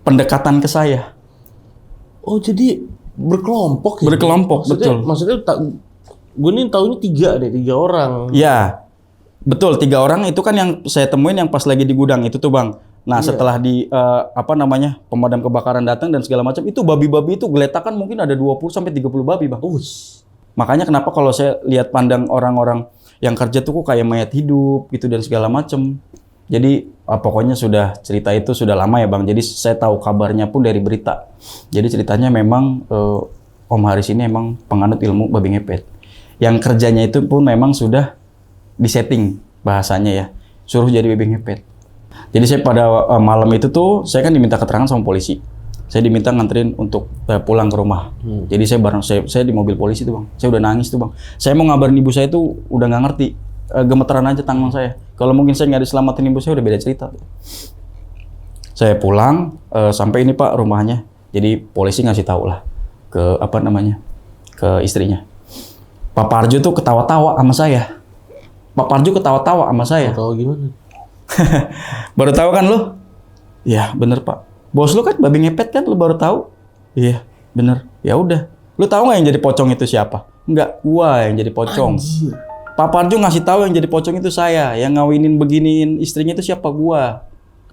Pendekatan ke saya. Oh jadi berkelompok ya? Berkelompok, betul. Maksudnya gue nih taunya 3 orang. Ya, betul 3 orang itu kan yang saya temuin yang pas lagi di gudang itu tuh bang. Nah setelah di pemadam kebakaran datang dan segala macam itu babi-babi itu geletakan mungkin ada 20-30 babi bang. Makanya kenapa kalau saya lihat pandang orang-orang yang kerja tuh kok kayak mayat hidup gitu dan segala macam. Jadi pokoknya cerita itu sudah lama ya bang. Jadi saya tahu kabarnya pun dari berita. Jadi ceritanya memang Om Haris ini emang penganut ilmu babi ngepet. Yang kerjanya itu pun memang sudah disetting bahasanya ya, suruh jadi babi ngepet. Jadi saya pada malam itu tuh, saya kan diminta keterangan sama polisi. Saya diminta nganterin untuk pulang ke rumah. Jadi saya di mobil polisi tuh bang. Saya udah nangis tuh bang. Saya mau ngabarin ibu saya tuh udah nggak ngerti. Gemeteran aja tangan saya. Kalau mungkin saya nggak diselamatin ibu saya udah beda cerita. Saya pulang, sampai ini pak rumahnya. Jadi polisi ngasih tahu lah ke ke istrinya. Pak Parjo tuh ketawa-tawa sama saya. Pak Parjo ketawa-tawa sama saya. Tahu gimana? Baru tahu kan lu? Iya, bener Pak. Bos lu kan babi ngepet kan, lu baru tahu? Iya, bener. Ya udah. Lu tahu nggak yang jadi pocong itu siapa? Enggak, gua yang jadi pocong. Anjir. Pak Parjo ngasih tahu yang jadi pocong itu saya. Yang ngawinin beginiin istrinya itu siapa? Gua.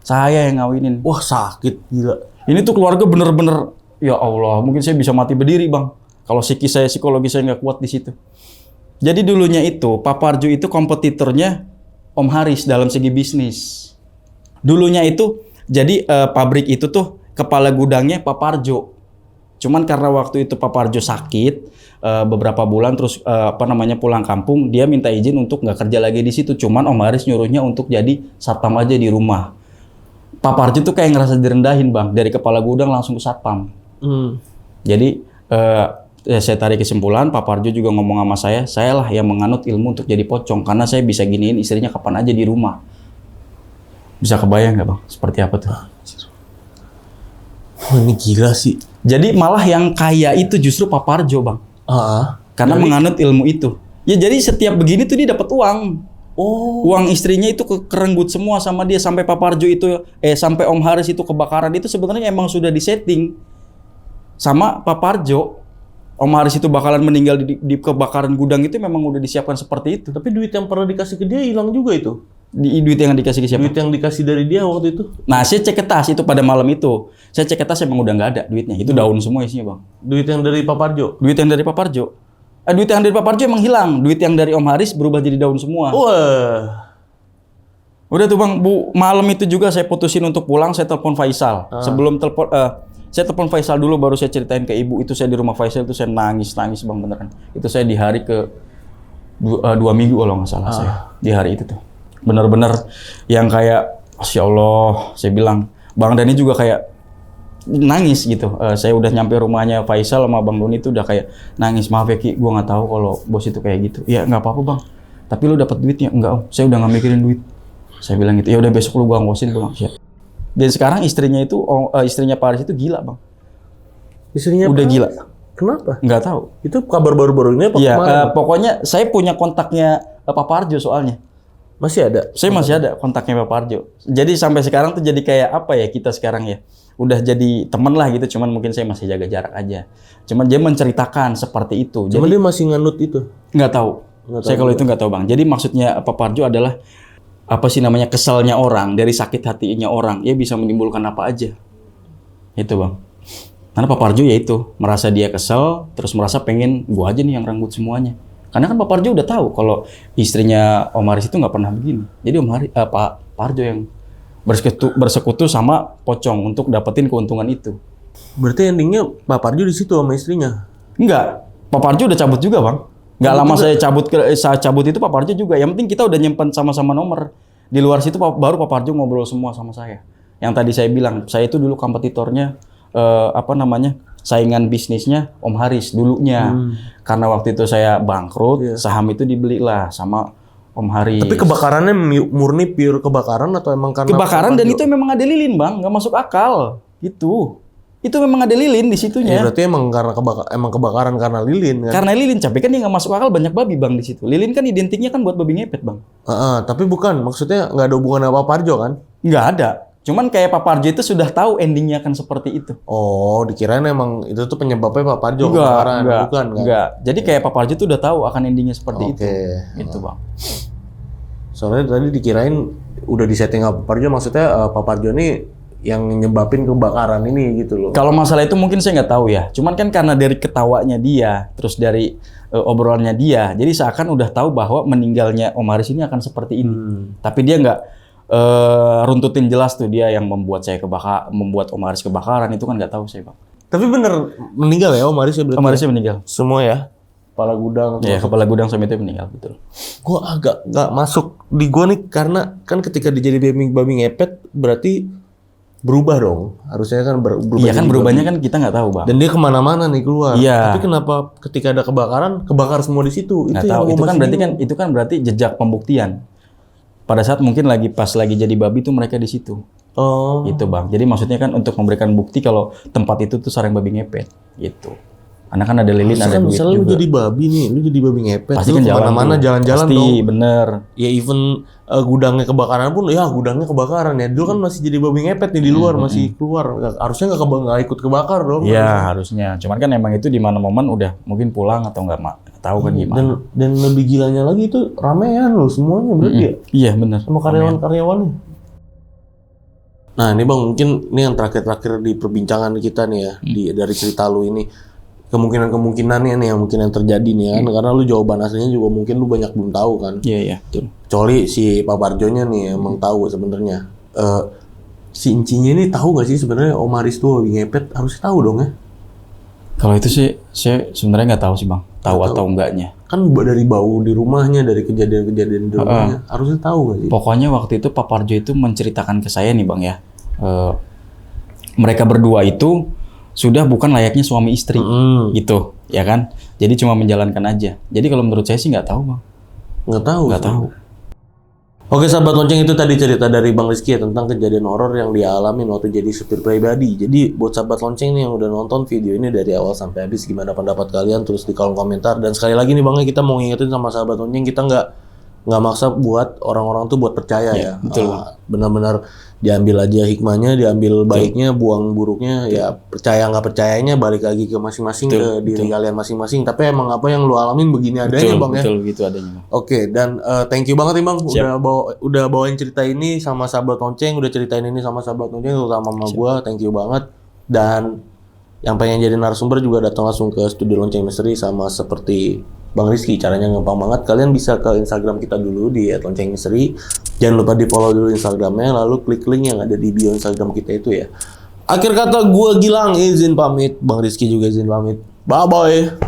Saya yang ngawinin. Wah sakit gila. Ini tuh keluarga bener-bener, ya Allah, mungkin saya bisa mati berdiri bang. Kalau psikologi saya nggak kuat di situ. Jadi dulunya itu, Pak Parjo itu kompetitornya Om Haris dalam segi bisnis. Dulunya itu, jadi pabrik itu tuh kepala gudangnya Pak Parjo. Cuman karena waktu itu Pak Parjo sakit beberapa bulan, terus pulang kampung, dia minta izin untuk nggak kerja lagi di situ. Cuman Om Haris nyuruhnya untuk jadi satpam aja di rumah. Pak Parjo tuh kayak ngerasa direndahin bang, dari kepala gudang langsung ke satpam. Jadi saya tarik kesimpulan, Pak Parjo juga ngomong sama saya lah yang menganut ilmu untuk jadi pocong karena saya bisa giniin istrinya kapan aja di rumah. Bisa kebayang nggak Bang? Seperti apa tuh? Oh, ini gila sih. Jadi malah yang kaya itu justru Pak Parjo Bang. Karena menganut ilmu itu. Ya jadi setiap begini tuh dia dapat uang. Oh. Uang istrinya itu kerenggut semua sama dia sampai Pak Parjo itu sampai Om Haris itu kebakaran itu sebenarnya emang sudah disetting sama Pak Parjo. Om Haris itu bakalan meninggal di kebakaran gudang itu memang udah disiapkan seperti itu. Tapi duit yang pernah dikasih ke dia hilang juga itu. Duit yang dikasih ke siapa? Duit yang dikasih dari dia waktu itu. Nah, saya cek ke tas itu pada malam itu. Saya cek ke tas emang udah nggak ada duitnya. Itu daun semua isinya, Bang. Duit yang dari Pak Parjo. Duit yang dari Pak Parjo. Duit yang dari Pak Parjo emang hilang. Duit yang dari Om Haris berubah jadi daun semua. Wah. Udah tuh Bang, malam itu juga saya putusin untuk pulang, saya telepon Faisal. Sebelum telepon saya telepon Faisal dulu baru saya ceritain ke ibu. Itu saya di rumah Faisal itu saya nangis Bang beneran. Itu saya di hari ke 2 minggu kalau nggak salah saya. Di hari itu tuh. Bener-bener yang kayak Masya Allah, saya bilang Bang Dani juga kayak nangis gitu. Saya udah nyampe rumahnya Faisal sama Bang Doni itu udah kayak nangis. Maaf ya Ki, gue nggak tahu kalau bos itu kayak gitu. Ya nggak apa-apa Bang. Tapi lu dapat duitnya? Enggak Om, saya udah nggak mikirin duit. Saya bilang gitu. Ya udah besok lu gua ngosin Bang. Dan sekarang istrinya itu istrinya Pak Haris itu gila Bang. Istrinya udah Pak? Gila. Kenapa? Nggak tahu. Itu kabar baru-baru ini apa kemarin? Pokoknya saya punya kontaknya Pak Parjo soalnya. Masih ada? Saya masih ada kontaknya Pak Parjo. Jadi sampai sekarang tuh jadi kayak apa ya kita sekarang ya. Udah jadi temen lah gitu, cuman mungkin saya masih jaga jarak aja. Cuman dia menceritakan seperti itu. Cuman dia masih nganut itu? Nggak tahu. Saya kalau itu nggak tahu Bang. Jadi maksudnya Pak Parjo adalah apa sih namanya keselnya orang, dari sakit hatinya orang, ya bisa menimbulkan apa aja. Itu Bang. Karena Pak Parjo ya itu, merasa dia kesel, terus merasa pengen gua aja nih yang renggut semuanya. Karena kan Pak Parjo udah tahu kalau istrinya Om Haris itu nggak pernah begini. Jadi Pak Parjo yang bersekutu sama pocong untuk dapetin keuntungan itu. Berarti endingnya Pak Parjo di situ sama istrinya? Enggak, Pak Parjo udah cabut juga Bang. Nggak lama saya cabut itu Pak Parjo juga. Yang penting kita udah nyimpen sama-sama nomor. Di luar situ baru Pak Parjo ngobrol semua sama saya. Yang tadi saya bilang, saya itu dulu kompetitornya saingan bisnisnya Om Haris dulunya. Karena waktu itu saya bangkrut, saham itu dibelilah sama Om Haris. Tapi kebakarannya murni pure kebakaran atau emang karena kebakaran dan itu memang ada lilin Bang, nggak masuk akal. Gitu. Itu memang ada lilin di situnya. Ya, berarti emang karena kebakaran karena lilin kan? Karena lilin, tapi kan dia nggak masuk akal banyak babi Bang di situ. Lilin kan identiknya kan buat babi ngepet Bang. Tapi bukan, maksudnya nggak ada hubungan apa Parjo kan? Nggak ada. Cuman kayak Pak Parjo itu sudah tahu endingnya kan seperti itu. Oh, dikirain emang itu tuh penyebabnya Pak Parjo kebakaran, bukan kan? Enggak. Jadi kayak Pak Parjo itu udah tahu akan endingnya seperti itu. Itu Bang. Soalnya tadi dikirain udah disetting Pak Parjo, maksudnya Pak Parjo ini yang nyebabin kebakaran ini gitu loh. Kalau masalah itu mungkin saya nggak tahu ya. Cuman kan karena dari ketawanya dia, terus dari obrolannya dia, jadi seakan udah tahu bahwa meninggalnya Om Haris ini akan seperti ini. Tapi dia nggak runtutin jelas tuh dia yang membuat membuat Om Haris kebakaran itu kan nggak tahu saya Bang. Tapi bener meninggal ya Om Haris ya berarti? Om Harisnya meninggal. Semua ya? Kepala gudang. Iya, kepala gudang sama itu meninggal betul. Gua agak nggak masuk di gua nih karena kan ketika dia jadi babi ngepet berarti berubah dong. Harusnya kan berubah. Iya kan berubahnya kan kita nggak tahu Bang. Dan dia kemana-mana nih keluar. Iya. Tapi kenapa ketika ada kebakaran kebakar semua di situ? Nggak tahu. Itu kan berarti jejak pembuktian. Pada saat mungkin pas lagi jadi babi tuh mereka di situ. Oh. Gitu Bang. Jadi maksudnya kan untuk memberikan bukti kalau tempat itu tuh sarang babi ngepet. Gitu. Karena kan ada lilin, ada duit misalnya juga. lu jadi babi nih, lu jadi babi ngepet. Pasti kan kemana-mana jalan-jalan dong. Pasti, bener. Ya even gudangnya kebakaran pun, ya gudangnya kebakaran ya. Dulu kan masih jadi babi ngepet nih di luar, masih keluar. Harusnya nggak ikut kebakar dong. Iya harusnya. Cuman kan emang itu di mana momen udah mungkin pulang atau nggak tahu kan gimana. Dan lebih gilanya lagi itu ramean loh semuanya berarti ya. Iya bener. Sama karyawan-karyawannya. Nah ini Bang, mungkin ini yang terakhir-terakhir di perbincangan kita nih ya, dari cerita lu ini. Kemungkinan-kemungkinannya nih yang mungkin yang terjadi nih kan, karena lu jawaban aslinya juga mungkin lu banyak belum tahu kan. Iya betul. Kecuali si Pak Parjonya nih emang tahu sebenarnya. Si Incinya ini tahu nggak sih sebenarnya Om Haris tuh babi ngepet? Harusnya tahu dong ya. Kalau itu sih saya sebenarnya nggak tahu sih Bang, tahu atau enggaknya. Kan dari bau di rumahnya, dari kejadian-kejadian di rumahnya, harusnya tahu nggak sih? Pokoknya waktu itu Pak Parjo itu menceritakan ke saya nih Bang ya, mereka berdua itu sudah bukan layaknya suami istri gitu. ya kan? Jadi cuma menjalankan aja. Jadi kalau menurut saya sih nggak tahu bang. Nggak tahu. Nggak tahu. Oke sahabat lonceng, itu tadi cerita dari Bang Rizky ya tentang kejadian horor yang dialami waktu jadi supir pribadi. Jadi buat sahabat lonceng nih yang udah nonton video ini dari awal sampai habis, gimana pendapat kalian? Tulis di kolom komentar. Dan sekali lagi nih Bang, kita mau ngingetin sama sahabat lonceng, kita nggak maksa buat orang-orang tuh buat percaya ya. Betul. Benar-benar diambil aja hikmahnya, diambil baiknya, buang buruknya. Ya percaya nggak percayanya balik lagi ke masing-masing, ke diri kalian masing-masing. Tapi emang apa yang lu alamin begini adanya Bang ya. Betul, gitu adanya. Bang. Oke, dan thank you banget nih Bang, udah bawain cerita ini sama sahabat lonceng, udah ceritain ini sama sahabat lonceng, terutama sama gua, thank you banget. Dan yang pengen jadi narasumber juga datang langsung ke Studio Lonceng Misteri sama seperti Bang Rizky, caranya gampang banget. Kalian bisa ke Instagram kita dulu di @loncengmisteri. Jangan lupa di follow dulu Instagramnya, lalu klik link yang ada di bio Instagram kita itu ya. Akhir kata gua Gilang izin pamit, Bang Rizky juga izin pamit. Bye bye.